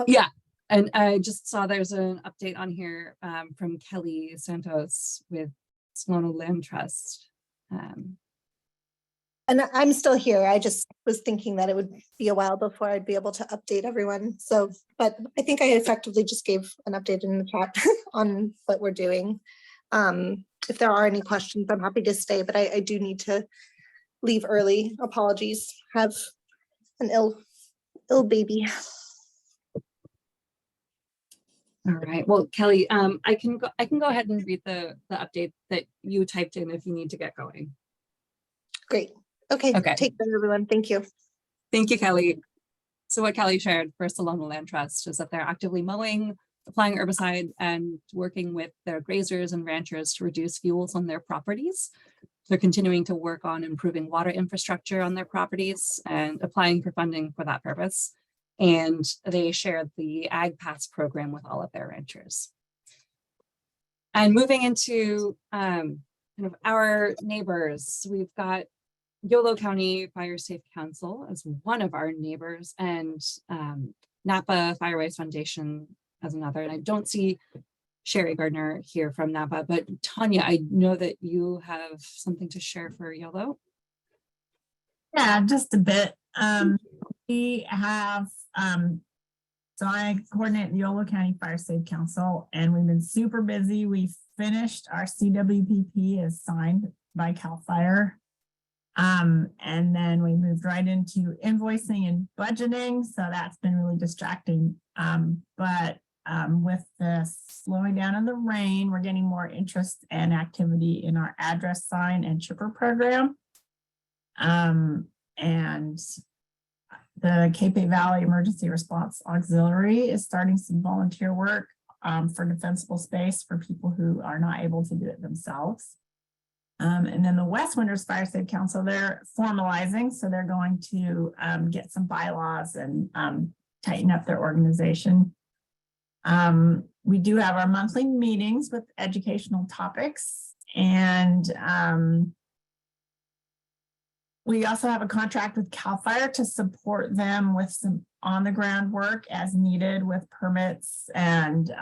Yeah, and I just saw there's an update on here from Kelly Santos with Solano Land Trust. And I'm still here. I just was thinking that it would be a while before I'd be able to update everyone. So, but I think I effectively just gave an update in the chat on what we're doing. If there are any questions, I'm happy to stay, but I do need to leave early. Apologies. Have an ill baby. All right. Well, Kelly, I can go ahead and read the update that you typed in if you need to get going. Great. Okay. Take care, everyone. Thank you. Thank you, Kelly. So what Kelly shared for Solano Land Trust is that they're actively mowing, applying herbicide, and working with their grazers and ranchers to reduce fuels on their properties. They're continuing to work on improving water infrastructure on their properties and applying for funding for that purpose. And they shared the Ag Pass program with all of their ranchers. And moving into kind of our neighbors, we've got Yolo County Fire Safe Council as one of our neighbors, and Napa Fireways Foundation as another. And I don't see Sherry Gardner here from Napa, but Tanya, I know that you have something to share for Yolo. Yeah, just a bit. We have, so I coordinate the Yolo County Fire Safe Council, and we've been super busy. We finished our CWPP as signed by CAL FIRE. And then we moved right into invoicing and budgeting. So that's been really distracting. But with the slowing down of the rain, we're getting more interest and activity in our address sign and chipper program. And the Cape Valley Emergency Response Auxiliary is starting some volunteer work for defensible space for people who are not able to do it themselves. And then the West Winters Fire Safe Council, they're formalizing, so they're going to get some bylaws and tighten up their organization. We do have our monthly meetings with educational topics, and we also have a contract with CAL FIRE to support them with some on-the-ground work as needed with permits and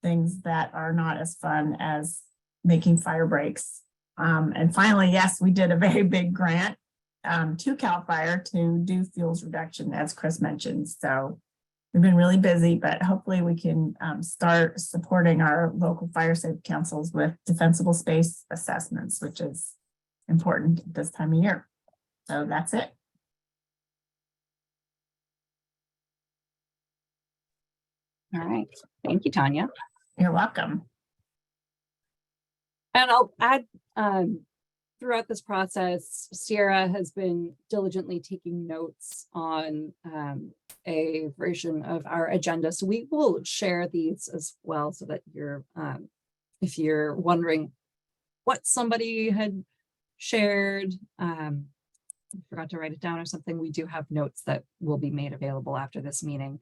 things that are not as fun as making fire breaks. And finally, yes, we did a very big grant to CAL FIRE to do fuels reduction, as Chris mentioned. So we've been really busy, but hopefully we can start supporting our local fire safe councils with defensible space assessments, which is important at this time of year. So that's it. All right. Thank you, Tanya. You're welcome. And I'll add, throughout this process, Sierra has been diligently taking notes on a version of our agenda. So we will share these as well so that you're, if you're wondering what somebody had shared, forgot to write it down or something, we do have notes that will be made available after this meeting.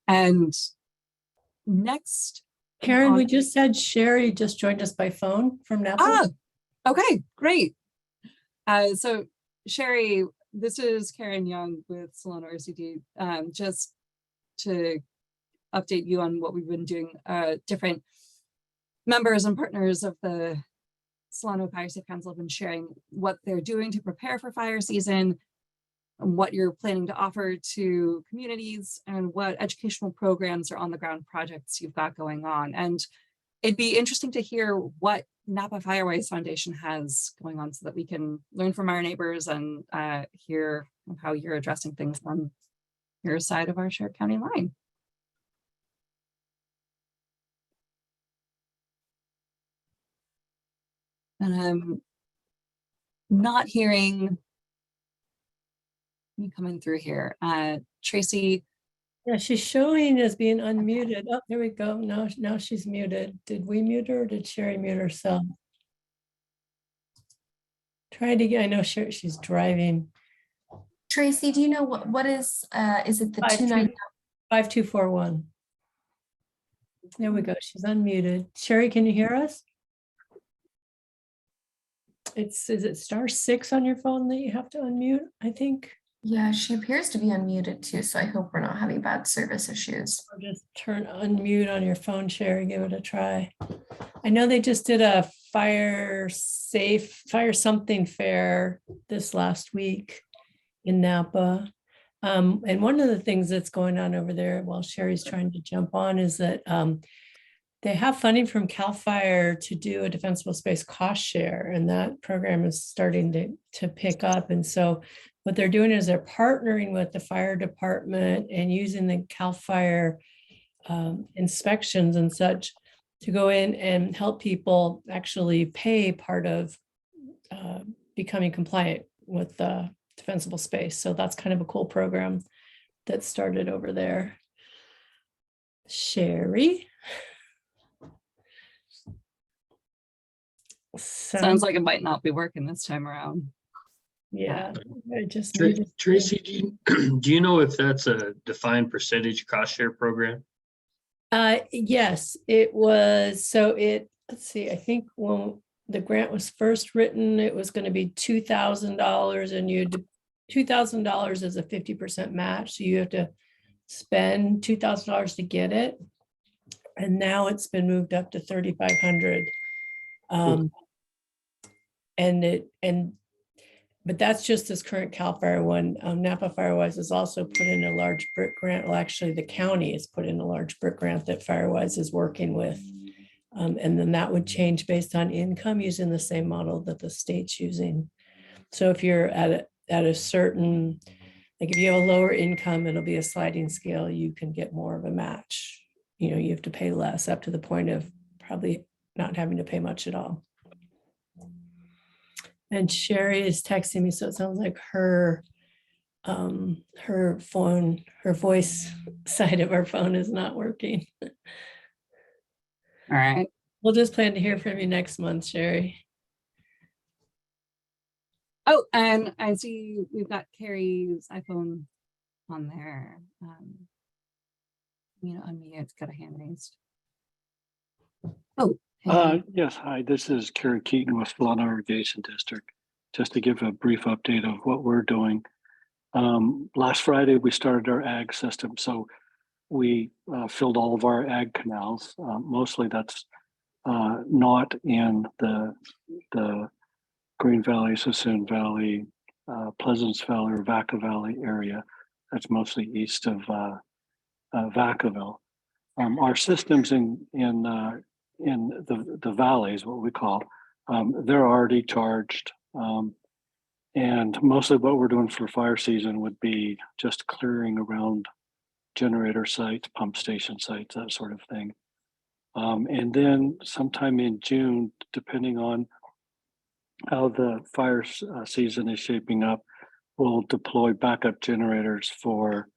And next, Karen, we just had Sherry just joined us by phone from Napa. Ah, okay, great. So Sherry, this is Karen Young with Solano RCD. Just to update you on what we've been doing, different members and partners of the Solano Fire Safe Council have been sharing what they're doing to prepare for fire season, and what you're planning to offer to communities, and what educational programs or on the ground projects you've got going on. And it'd be interesting to hear what Napa Firewise Foundation has going on so that we can learn from our neighbors and hear how you're addressing things on your side of our shared county line. And I'm not hearing you coming through here. Tracy. Yeah, she's showing as being unmuted. Oh, there we go. Now she's muted. Did we mute her or did Sherry mute herself? Try it again. I know she's driving. Tracy, do you know what is it the 5241? There we go. She's unmuted. Sherry, can you hear us? Is it *6 on your phone that you have to unmute, I think? Yeah, she appears to be unmuted too, so I hope we're not having bad service issues. Or just turn unmute on your phone, Sherry, give it a try. I know they just did a fire something fair this last week in Napa. And one of the things that's going on over there while Sherry's trying to jump on is that they have funding from CAL FIRE to do a defensible space cost share, and that program is starting to pick up. And so what they're doing is they're partnering with the fire department and using the CAL FIRE inspections and such to go in and help people actually pay part of becoming compliant with the defensible space. So that's kind of a cool program that started over there. Sherry. Sounds like it might not be working this time around. Yeah, I just Tracy, do you know if that's a defined percentage cost share program? Yes, it was. So let's see, I think when the grant was first written, it was going to be $2,000, and $2,000 is a 50% match. So you have to spend $2,000 to get it. And now it's been moved up to 3,500. But that's just this current CAL FIRE one. Napa Firewise has also put in a large brick grant. Well, actually the county has put in a large brick grant that Firewise is working with. And then that would change based on income using the same model that the state's using. So if you're at a certain, like if you have a lower income, it'll be a sliding scale, you can get more of a match. You know, you have to pay less up to the point of probably not having to pay much at all. And Sherry is texting me, so it sounds like her phone, her voice side of her phone is not working. All right. We'll just plan to hear from you next month, Sherry. Oh, and I see we've got Carrie's iPhone on there. You know, unmute, it's got a hand raised. Oh. Yes, hi, this is Kerry Keaton with Solano Irrigation District. Just to give a brief update of what we're doing. Last Friday, we started our ag system. So we filled all of our ag canals. Mostly that's not in the Green Valley, Sassoon Valley, Pleasance Valley or Vaca Valley area. That's mostly east of Vacaville. Our systems in the valleys, what we call, they're already charged. And mostly what we're doing for fire season would be just clearing around generator sites, pump station sites, that sort of thing. And then sometime in June, depending on how the fire season is shaping up, we'll deploy backup generators for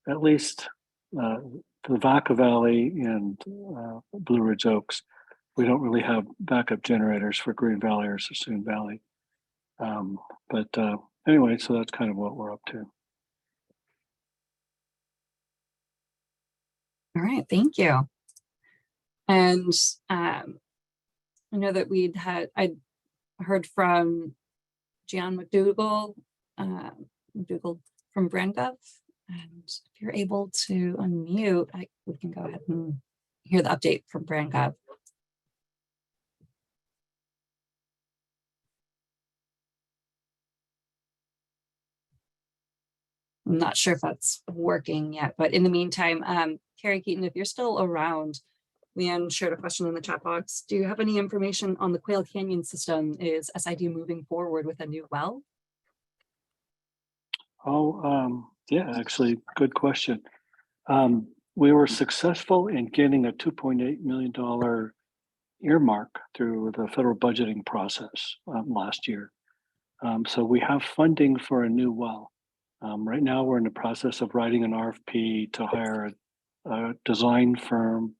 at least the Vaca Valley and Blue Ridge Oaks. We don't really have backup generators for Green Valley or Sassoon Valley. But anyway, so that's kind of what we're up to. All right, thank you. And I know that I'd heard from Gian McDougall from BrandGov. And if you're able to unmute, we can go ahead and hear the update from BrandGov. I'm not sure if that's working yet, but in the meantime, Carrie Keaton, if you're still around, Leanne shared a question in the chat box. Do you have any information on the Quail Canyon system? Is SID moving forward with a new well? Oh, yeah, actually, good question. We were successful in getting a $2.8 million earmark through the federal budgeting process last year. So we have funding for a new well. Right now, we're in the process of writing an RFP to hire a design firm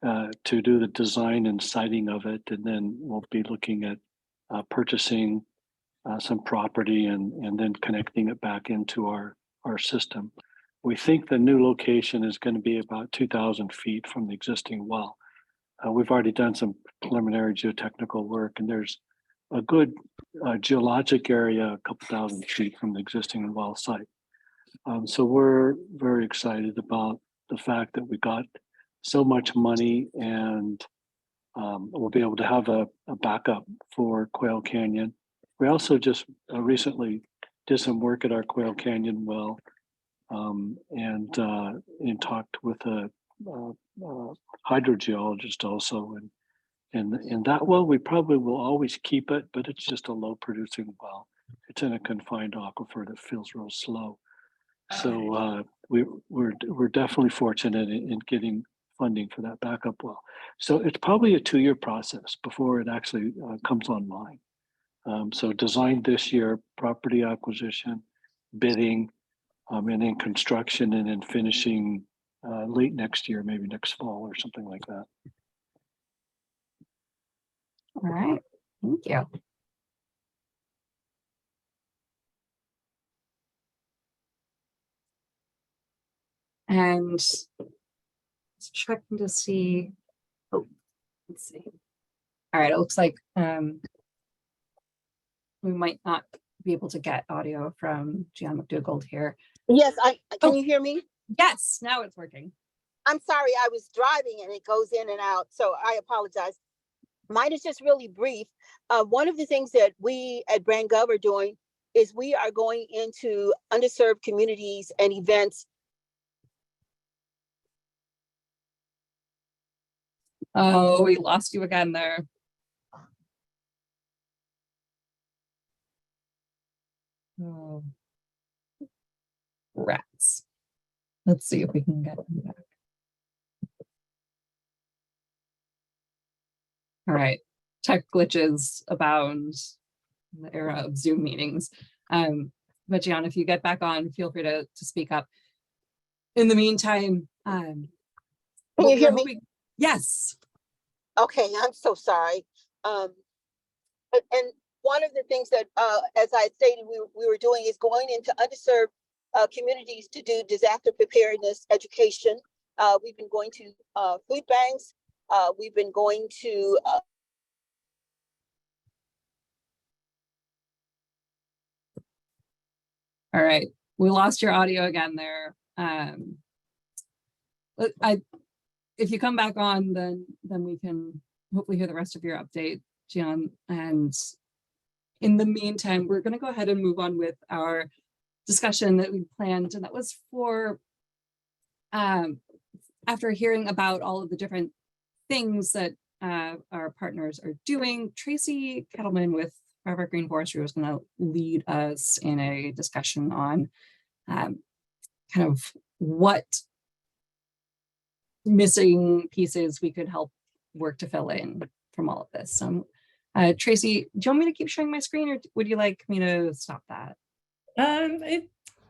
to do the design and siting of it. And then we'll be looking at purchasing some property and then connecting it back into our system. We think the new location is going to be about 2,000 feet from the existing well. We've already done some preliminary geotechnical work, and there's a good geologic area a couple thousand feet from the existing well site. So we're very excited about the fact that we got so much money, and we'll be able to have a backup for Quail Canyon. We also just recently did some work at our Quail Canyon well, and talked with a hydrogeologist also. And that well, we probably will always keep it, but it's just a low producing well. It's in a confined aquifer that feels real slow. So we're definitely fortunate in getting funding for that backup well. So it's probably a 2-year process before it actually comes online. So design this year, property acquisition, bidding, and then construction, and then finishing late next year, maybe next fall or something like that. All right, thank you. And checking to see, oh, let's see. All right, it looks like we might not be able to get audio from Gian McDougall here. Yes, can you hear me? Yes, now it's working. I'm sorry, I was driving and it goes in and out, so I apologize. Mine is just really brief. One of the things that we at Brand Gov are doing is we are going into underserved communities and events. Oh, we lost you again there. Oh. Rats. Let's see if we can get them back. All right, tech glitches abound in the era of Zoom meetings. But Gian, if you get back on, feel free to speak up. In the meantime, can you hear me? Yes. Okay, I'm so sorry. And one of the things that, as I stated, we were doing is going into underserved communities to do disaster preparedness education. We've been going to food banks. We've been going to all right, we lost your audio again there. If you come back on, then we can hopefully hear the rest of your update, Gian. And in the meantime, we're going to go ahead and move on with our discussion that we planned, and that was for after hearing about all of the different things that our partners are doing. Tracy Kettleman with Forever Green Forestry was going to lead us in a discussion on kind of what missing pieces we could help work to fill in from all of this. Tracy, do you want me to keep sharing my screen, or would you like me to stop that?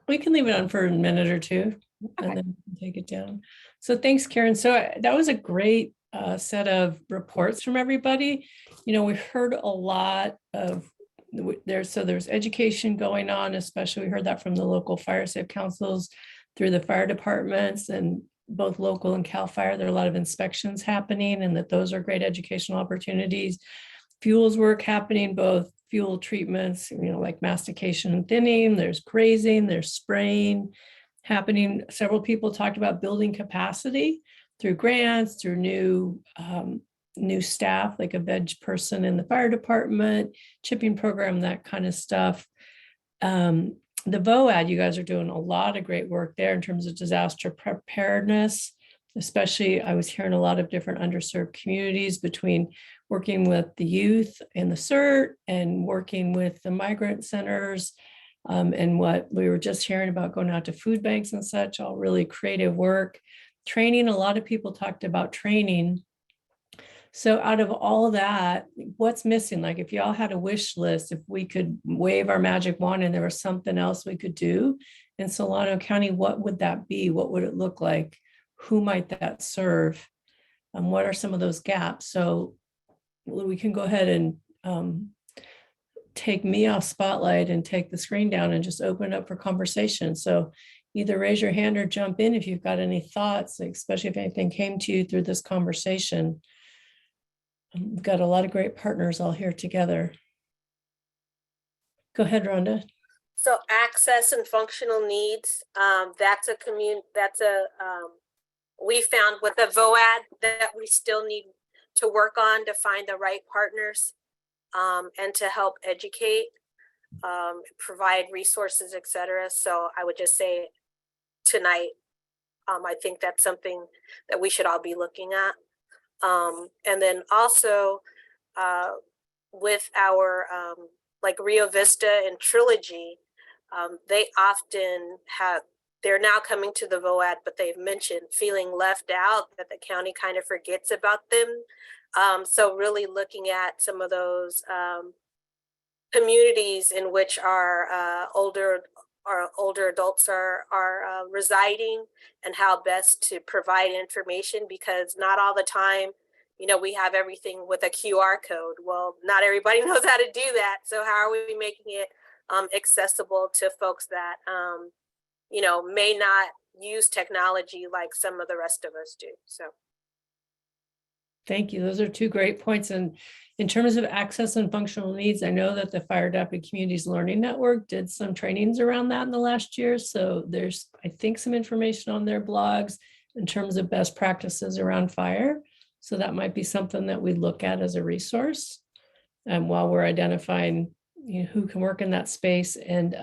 We can leave it on for a minute or two, okay, and then take it down. So thanks, Karen. So that was a great set of reports from everybody. You know, we've heard a lot of there's education going on, especially we heard that from the local fire safe councils through the fire departments, and both local and CAL FIRE. There are a lot of inspections happening, and that those are great educational opportunities. Fuels work happening, both fuel treatments, you know, like mastication and thinning. There's grazing, there's spraying happening. Several people talked about building capacity through grants, through new staff, like a veg person in the fire department, chipping program, that kind of stuff. The VOAD, you guys are doing a lot of great work there in terms of disaster preparedness, especially I was hearing a lot of different underserved communities between working with the youth and the CERT and working with the migrant centers, and what we were just hearing about going out to food banks and such, all really creative work. Training, a lot of people talked about training. So out of all that, what's missing? Like if y'all had a wish list, if we could wave our magic wand and there was something else we could do in Solano County, what would that be? What would it look like? Who might that serve? What are some of those gaps? So we can go ahead and take me off spotlight and take the screen down and just open it up for conversation. So either raise your hand or jump in if you've got any thoughts, especially if anything came to you through this conversation. We've got a lot of great partners all here together. Go ahead, Rhonda. So access and functional needs, we found with the VOAD that we still need to work on to find the right partners and to help educate, provide resources, etc. So I would just say tonight, I think that's something that we should all be looking at. And then also with our like Rio Vista and Trilogy, they often they're now coming to the VOAD, but they've mentioned feeling left out, that the county kind of forgets about them. So really looking at some of those communities in which our older adults are residing, and how best to provide information, because not all the time, you know, we have everything with a QR code. Well, not everybody knows how to do that. So how are we making it accessible to folks that, you know, may not use technology like some of the rest of us do? So. Thank you. Those are two great points. And in terms of access and functional needs, I know that the Fire Deputy Communities Learning Network did some trainings around that in the last year. So there's, I think, some information on their blogs, in terms of best practices around fire. So that might be something that we look at as a resource. And while we're identifying, you know, who can work in that space. And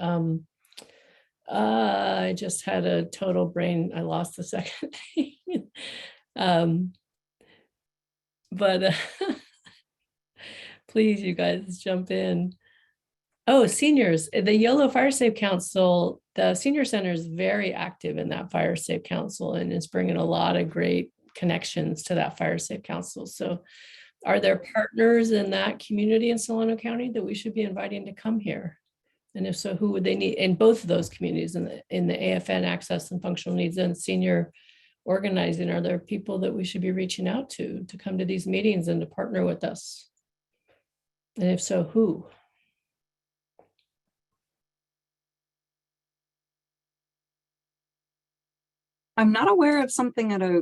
I just had a total brain, I lost the second thing. But please, you guys jump in. Oh, seniors, the YOLO Fire Safe Council, the senior center is very active in that Fire Safe Council and is bringing a lot of great connections to that Fire Safe Council. So are there partners in that community in Solano County that we should be inviting to come here? And if so, who would they need in both of those communities, in the AFN access and functional needs and senior organizing? Are there people that we should be reaching out to come to these meetings and to partner with us? And if so, who? I'm not aware of something at a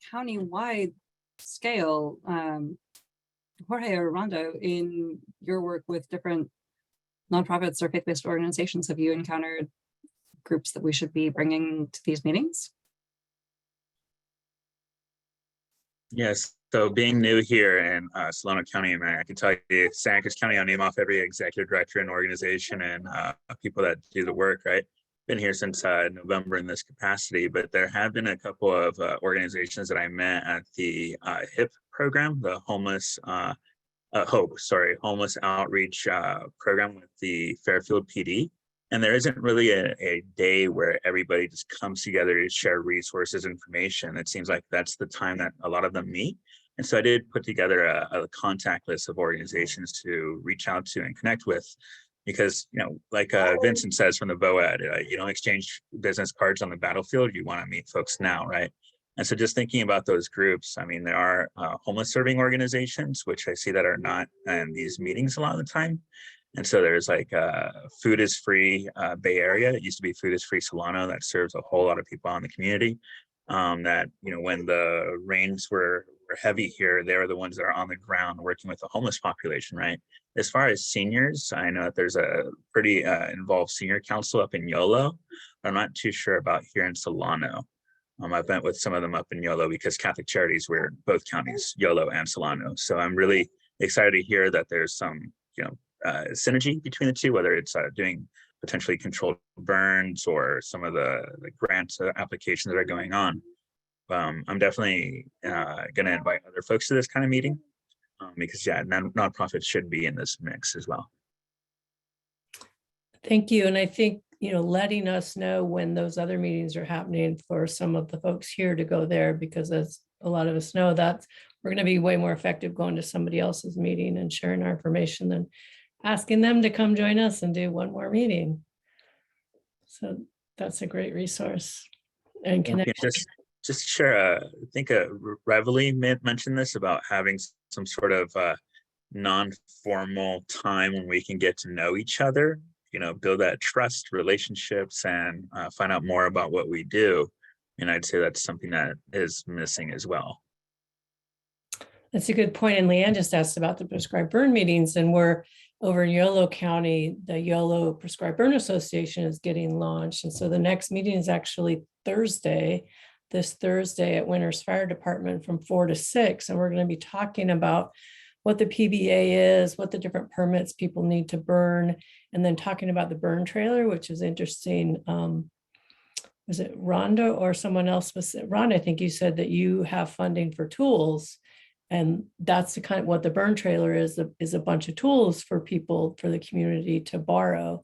county-wide scale. Jorge or Rondo, in your work with different nonprofits or faith-based organizations, have you encountered groups that we should be bringing to these meetings? Yes, so being new here in Solano County, man, I can tell you, Santa Cruz County, I'll name off every executive director and organization and people that do the work, right? Been here since November in this capacity, but there have been a couple of organizations that I met at the HIP program, the homeless homeless outreach program with the Fairfield PD. And there isn't really a day where everybody just comes together to share resources, information. It seems like that's the time that a lot of them meet. And so I did put together a contact list of organizations to reach out to and connect with. Because, you know, like Vincent says from the VOAD, you don't exchange business cards on the battlefield, you want to meet folks now, right? And so just thinking about those groups, I mean, there are homeless serving organizations, which I see that are not in these meetings a lot of the time. And so there's like Food is Free Bay Area. It used to be Food is Free Solano, that serves a whole lot of people in the community. That, you know, when the rains were heavy here, they were the ones that are on the ground working with the homeless population, right? As far as seniors, I know that there's a pretty involved senior council up in YOLO. I'm not too sure about here in Solano. I've met with some of them up in YOLO because Catholic Charities, we're both counties, YOLO and Solano. So I'm really excited to hear that there's some, you know, synergy between the two, whether it's doing potentially controlled burns or some of the grant applications that are going on. I'm definitely going to invite other folks to this kind of meeting because, yeah, nonprofits should be in this mix as well. Thank you. And I think, you know, letting us know when those other meetings are happening for some of the folks here to go there, because as a lot of us know, that we're going to be way more effective going to somebody else's meeting and sharing our information than asking them to come join us and do one more meeting. So that's a great resource. And connection. Just share, I think Reveille mentioned this about having some sort of non-formal time when we can get to know each other, you know, build that trust, relationships, and find out more about what we do. And I'd say that's something that is missing as well. That's a good point. And Leanne just asked about the prescribed burn meetings, and we're over in YOLO County, the YOLO Prescribed Burn Association is getting launched. And so the next meeting is actually this Thursday at Winters Fire Department from 4 to 6. And we're going to be talking about what the PBA is, what the different permits people need to burn, and then talking about the burn trailer, which is interesting. Was it Rhonda or someone else? Rhonda, I think you said that you have funding for tools. And that's the kind of what the burn trailer is a bunch of tools for people, for the community to borrow.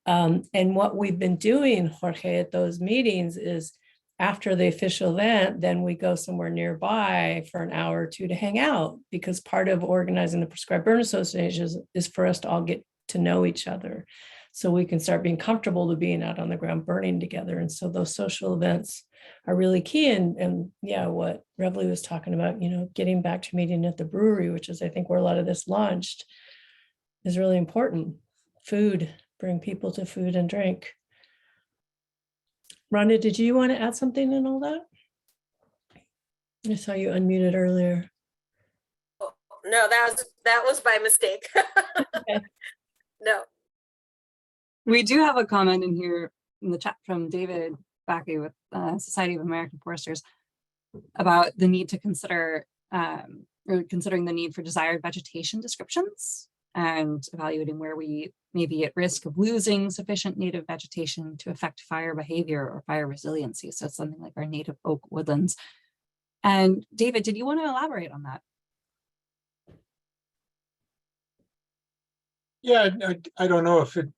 And what we've been doing, Jorge, at those meetings is after the official event, then we go somewhere nearby for an hour or two to hang out, because part of organizing the Prescribed Burn Association is for us to all get to know each other so we can start being comfortable to being out on the ground burning together. And so those social events are really key. And yeah, what Reveille was talking about, you know, getting back to meeting at the brewery, which is I think where a lot of this launched, is really important. Food, bring people to food and drink. Rhonda, did you want to add something in all that? I saw you unmuted earlier. No, that was by mistake. Okay. No. We do have a comment in here in the chat from David Backey with Society of American Foresters. about the need to consider or considering the need for desired vegetation descriptions and evaluating where we may be at risk of losing sufficient native vegetation to affect fire behavior or fire resiliency. So something like our native oak woodlands. And David, did you want to elaborate on that? Yeah, I don't know if it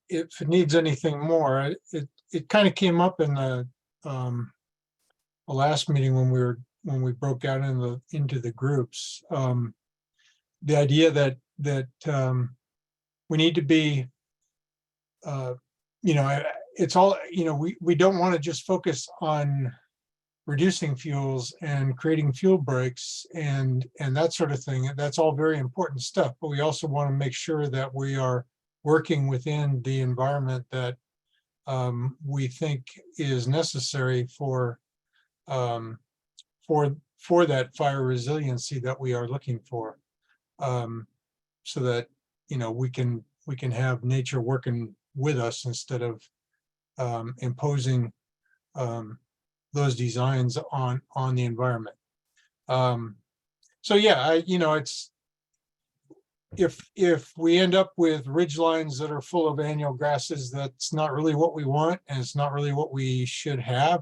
needs anything more. It kind of came up in the last meeting when we broke out into the groups. The idea that we need to be, it's all, we don't want to just focus on reducing fuels and creating fuel breaks and that sort of thing. That's all very important stuff, but we also want to make sure that we are working within the environment that we think is necessary for that fire resiliency that we are looking for, so that we can have nature working with us instead of imposing those designs on the environment. So yeah, it's if we end up with ridge lines that are full of annual grasses, that's not really what we want, and it's not really what we should have.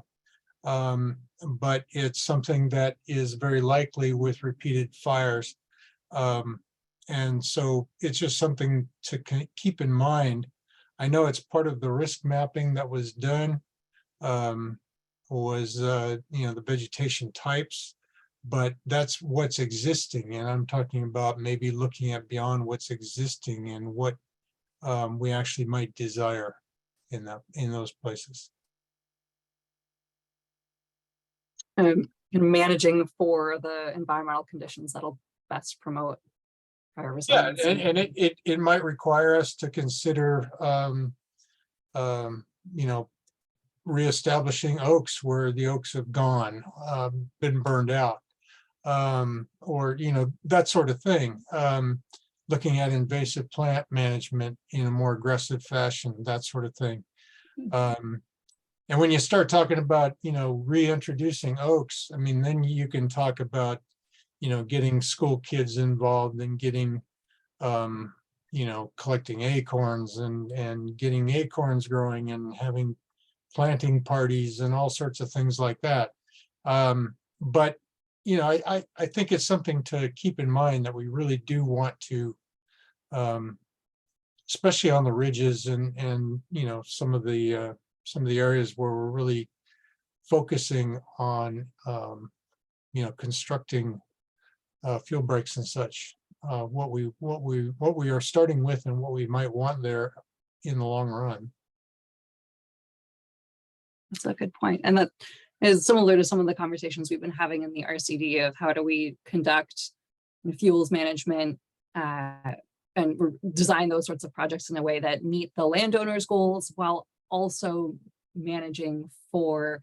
But it's something that is very likely with repeated fires. And so it's just something to keep in mind. I know it's part of the risk mapping that was done, the vegetation types, but that's what's existing. And I'm talking about maybe looking at beyond what's existing and what we actually might desire in those places. Managing for the environmental conditions that'll best promote fire resilience. Yeah, and it might require us to consider, reestablishing oaks where the oaks have gone, been burned out, or that sort of thing. Looking at invasive plant management in a more aggressive fashion, that sort of thing. And when you start talking about, reintroducing oaks, I mean, then you can talk about, getting school kids involved and getting, collecting acorns and getting acorns growing and having planting parties and all sorts of things like that. But, I think it's something to keep in mind that we really do want to, especially on the ridges and some of the areas where we're really focusing on, constructing fuel breaks and such, what we are starting with and what we might want there in the long run. That's a good point. And that is similar to some of the conversations we've been having in the RCD of how do we conduct fuels management and design those sorts of projects in a way that meet the landowner's goals while also managing for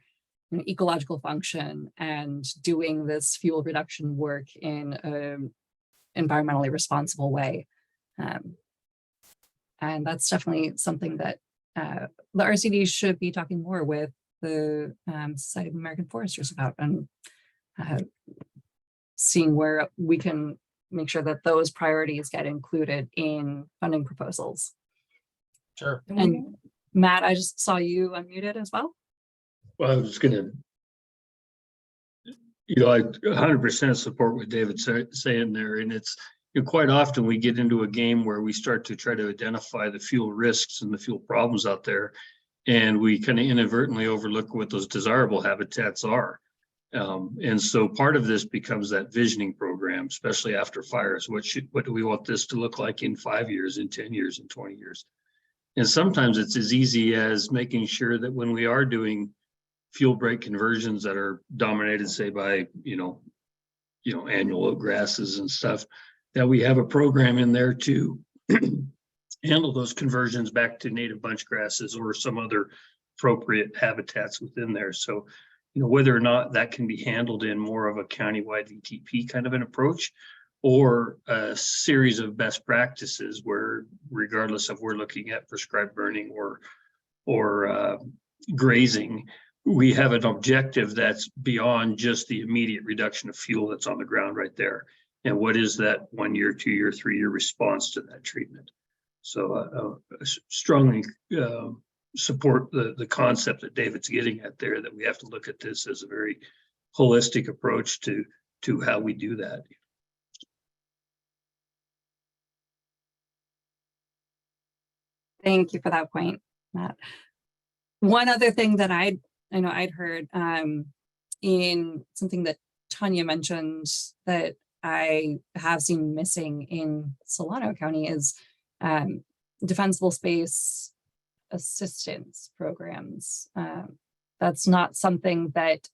ecological function and doing this fuel reduction work in an environmentally responsible way. And that's definitely something that the RCD should be talking more with the Society of American Foresters about, and seeing where we can make sure that those priorities get included in funding proposals. Sure. And Matt, I just saw you unmuted as well. Well, I was gonna, I 100% support what David's saying there, and it's quite often we get into a game where we start to try to identify the fuel risks and the fuel problems out there, and we kind of inadvertently overlook what those desirable habitats are. And so part of this becomes that visioning program, especially after fires. What do we want this to look like in 5 years, in 10 years, in 20 years? And sometimes it's as easy as making sure that when we are doing fuel break conversions that are dominated, say, by annual oak grasses and stuff, that we have a program in there to handle those conversions back to native bunch grasses or some other appropriate habitats within there. So, whether or not that can be handled in more of a countywide VTP kind of an approach, or a series of best practices where, regardless of we're looking at prescribed burning or grazing, we have an objective that's beyond just the immediate reduction of fuel that's on the ground right there. And what is that 1 year, 2 year, 3 year response to that treatment? So strongly support the concept that David's getting at there, that we have to look at this as a very holistic approach to how we do that. Thank you for that point, Matt. One other thing that I know I'd heard in something that Tanya mentioned that I have seen missing in Solano County is defensible space assistance programs. That's not something that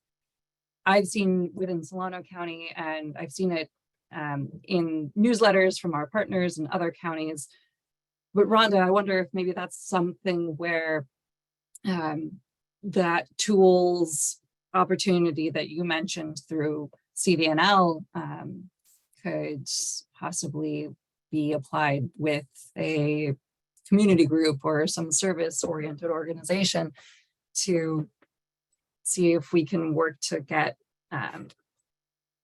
I've seen within Solano County, and I've seen it in newsletters from our partners in other counties. But Rhonda, I wonder if maybe that's something where that tools opportunity that you mentioned through CDNL could possibly be applied with a community group or some service-oriented organization to see if we can work to get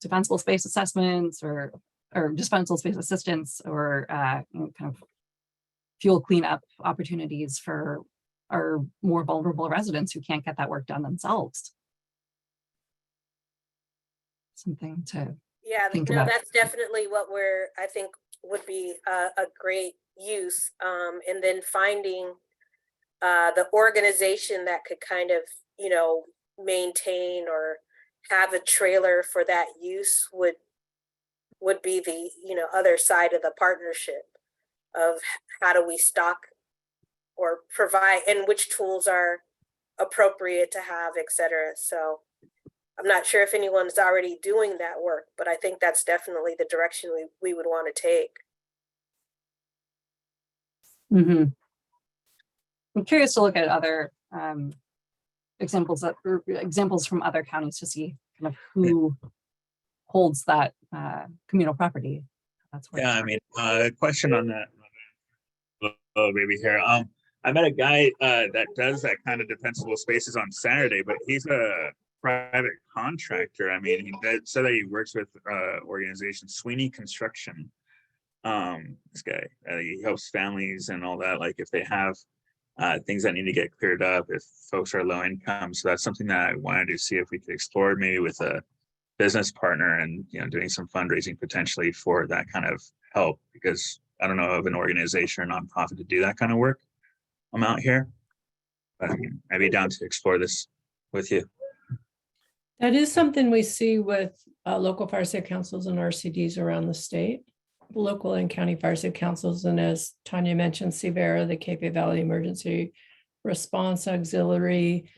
defensible space assessments or defensible space assistance or kind of fuel cleanup opportunities for our more vulnerable residents who can't get that work done themselves. Something to think about. That's definitely what I think would be a great use. And then finding the organization that could kind of, maintain or have a trailer for that use would be the, other side of the partnership of how do we stock or provide and which tools are appropriate to have, et cetera. So I'm not sure if anyone's already doing that work, but I think that's definitely the direction we would want to take. Mm-hmm. I'm curious to look at other examples from other counties to see kind of who holds that communal property. That's yeah, I mean, question on that. Oh, baby here. I met a guy that does that kind of defensible spaces on Saturday, but he's a private contractor. I mean, he said that he works with organization Sweeney Construction. This guy, he helps families and all that. Like if they have things that need to get cleared up, if folks are low income. So that's something that I wanted to see if we could explore maybe with a business partner and, doing some fundraising potentially for that kind of help, because I don't know of an organization or nonprofit to do that kind of work. I'm out here, but I'd be down to explore this with you. That is something we see with local fire safe councils and RCDs around the state, local and county fire safe councils. And as Tanya mentioned, CVERA, the Cape Valley Emergency Response Auxiliary.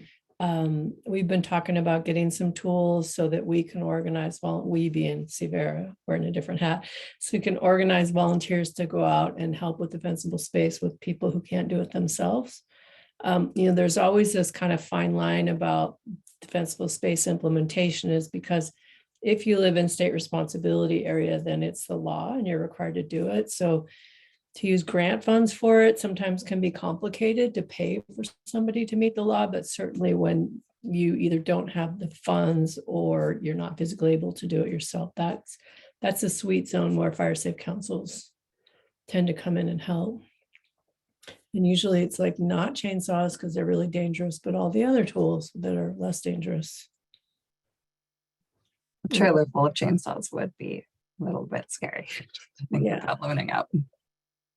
We've been talking about getting some tools so that we can organize, we being CVERA, we're in a different hat, so we can organize volunteers to go out and help with defensible space with people who can't do it themselves. There's always this kind of fine line about defensible space implementation, is because if you live in state responsibility area, then it's the law and you're required to do it. So to use grant funds for it sometimes can be complicated to pay for somebody to meet the law, but certainly when you either don't have the funds or you're not physically able to do it yourself, that's a sweet zone where fire safe councils tend to come in and help. And usually it's like not chainsaws because they're really dangerous, but all the other tools that are less dangerous. A trailer full of chainsaws would be a little bit scary to think about loaning out.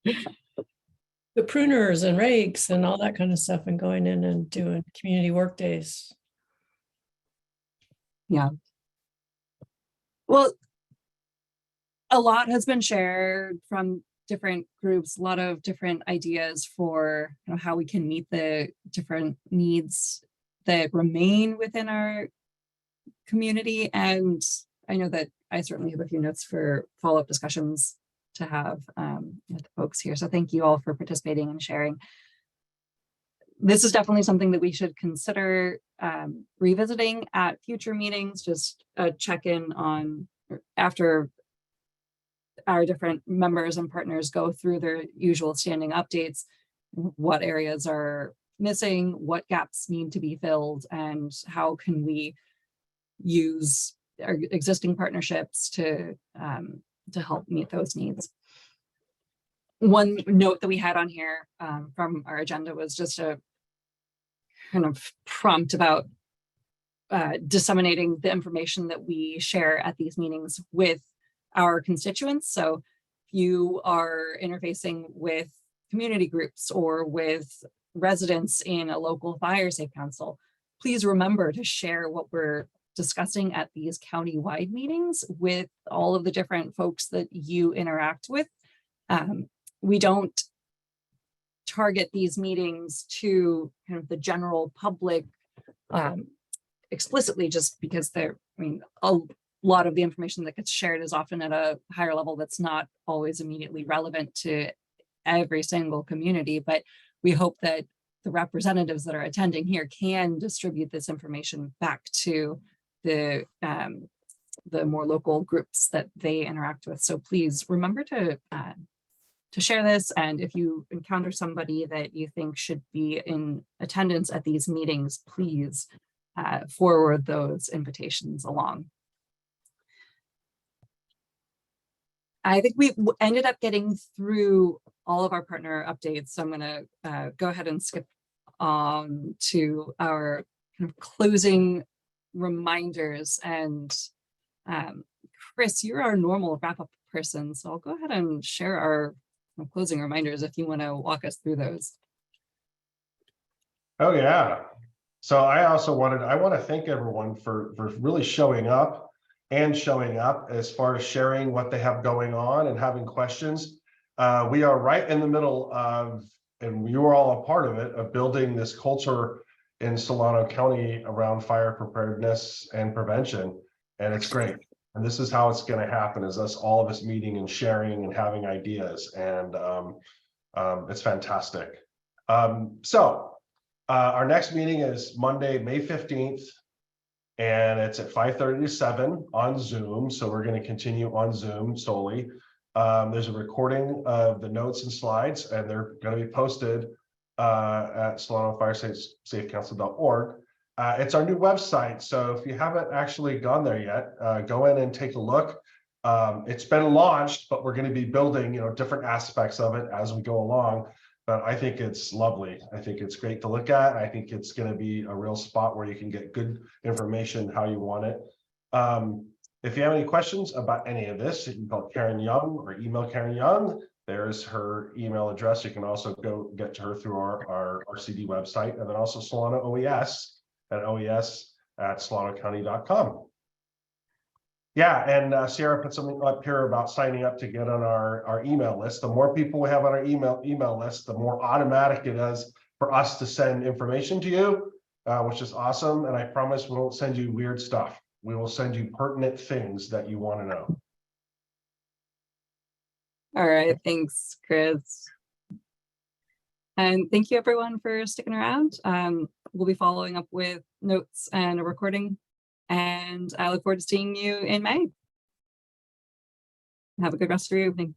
The pruners and rakes and all that kind of stuff, and going in and doing community work days. Yeah. Well, a lot has been shared from different groups, a lot of different ideas for how we can meet the different needs that remain within our community. And I know that I certainly have a few notes for follow-up discussions to have with the folks here. So thank you all for participating and sharing. This is definitely something that we should consider revisiting at future meetings, just a check-in on after our different members and partners go through their usual standing updates, what areas are missing, what gaps need to be filled, and how can we use our existing partnerships to help meet those needs. One note that we had on here from our agenda was just a kind of prompt about disseminating the information that we share at these meetings with our constituents. So if you are interfacing with community groups or with residents in a local fire safe council, please remember to share what we're discussing at these county-wide meetings with all of the different folks that you interact with. We don't target these meetings to kind of the general public explicitly, just because they're, I mean, a lot of the information that gets shared is often at a higher level that's not always immediately relevant to every single community, but we hope that the representatives that are attending here can distribute this information back to the more local groups that they interact with. So please remember to share this. And if you encounter somebody that you think should be in attendance at these meetings, please forward those invitations along. I think we ended up getting through all of our partner updates. So I'm going to go ahead and skip on to our kind of closing reminders. And Chris, you're our normal wrap-up person, so I'll go ahead and share our closing reminders if you want to walk us through those. Oh yeah. So I want to thank everyone for really showing up as far as sharing what they have going on and having questions. We are right in the middle of, and you are all a part of it, of building this culture in Solano County around fire preparedness and prevention. And it's great. And this is how it's going to happen, is all of us meeting and sharing and having ideas. And it's fantastic. Our next meeting is Monday, May 15th. And it's at 5:30 to 7 on Zoom. So we're going to continue on Zoom solely. There's a recording of the notes and slides, and they're going to be posted at solanofiresafecouncil.org. It's our new website. So if you haven't actually gone there yet, go in and take a look. It's been launched, but we're going to be building, different aspects of it as we go along. But I think it's lovely. I think it's great to look at. I think it's going to be a real spot where you can get good information how you want it. If you have any questions about any of this, you can call Karen Young or email Karen Young. There's her email address. You can also go get to her through our RCD website, and then also Solano OES at oes@solanocounty.com. Yeah, and Sierra put something up here about signing up to get on our email list. The more people we have on our email list, the more automatic it is for us to send information to you, which is awesome. And I promise we won't send you weird stuff. We will send you pertinent things that you want to know. All right, thanks, Chris. And thank you everyone for sticking around. We'll be following up with notes and a recording. And I look forward to seeing you in May. Have a good rest of your evening.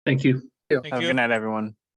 Thank you. Have a good night, everyone.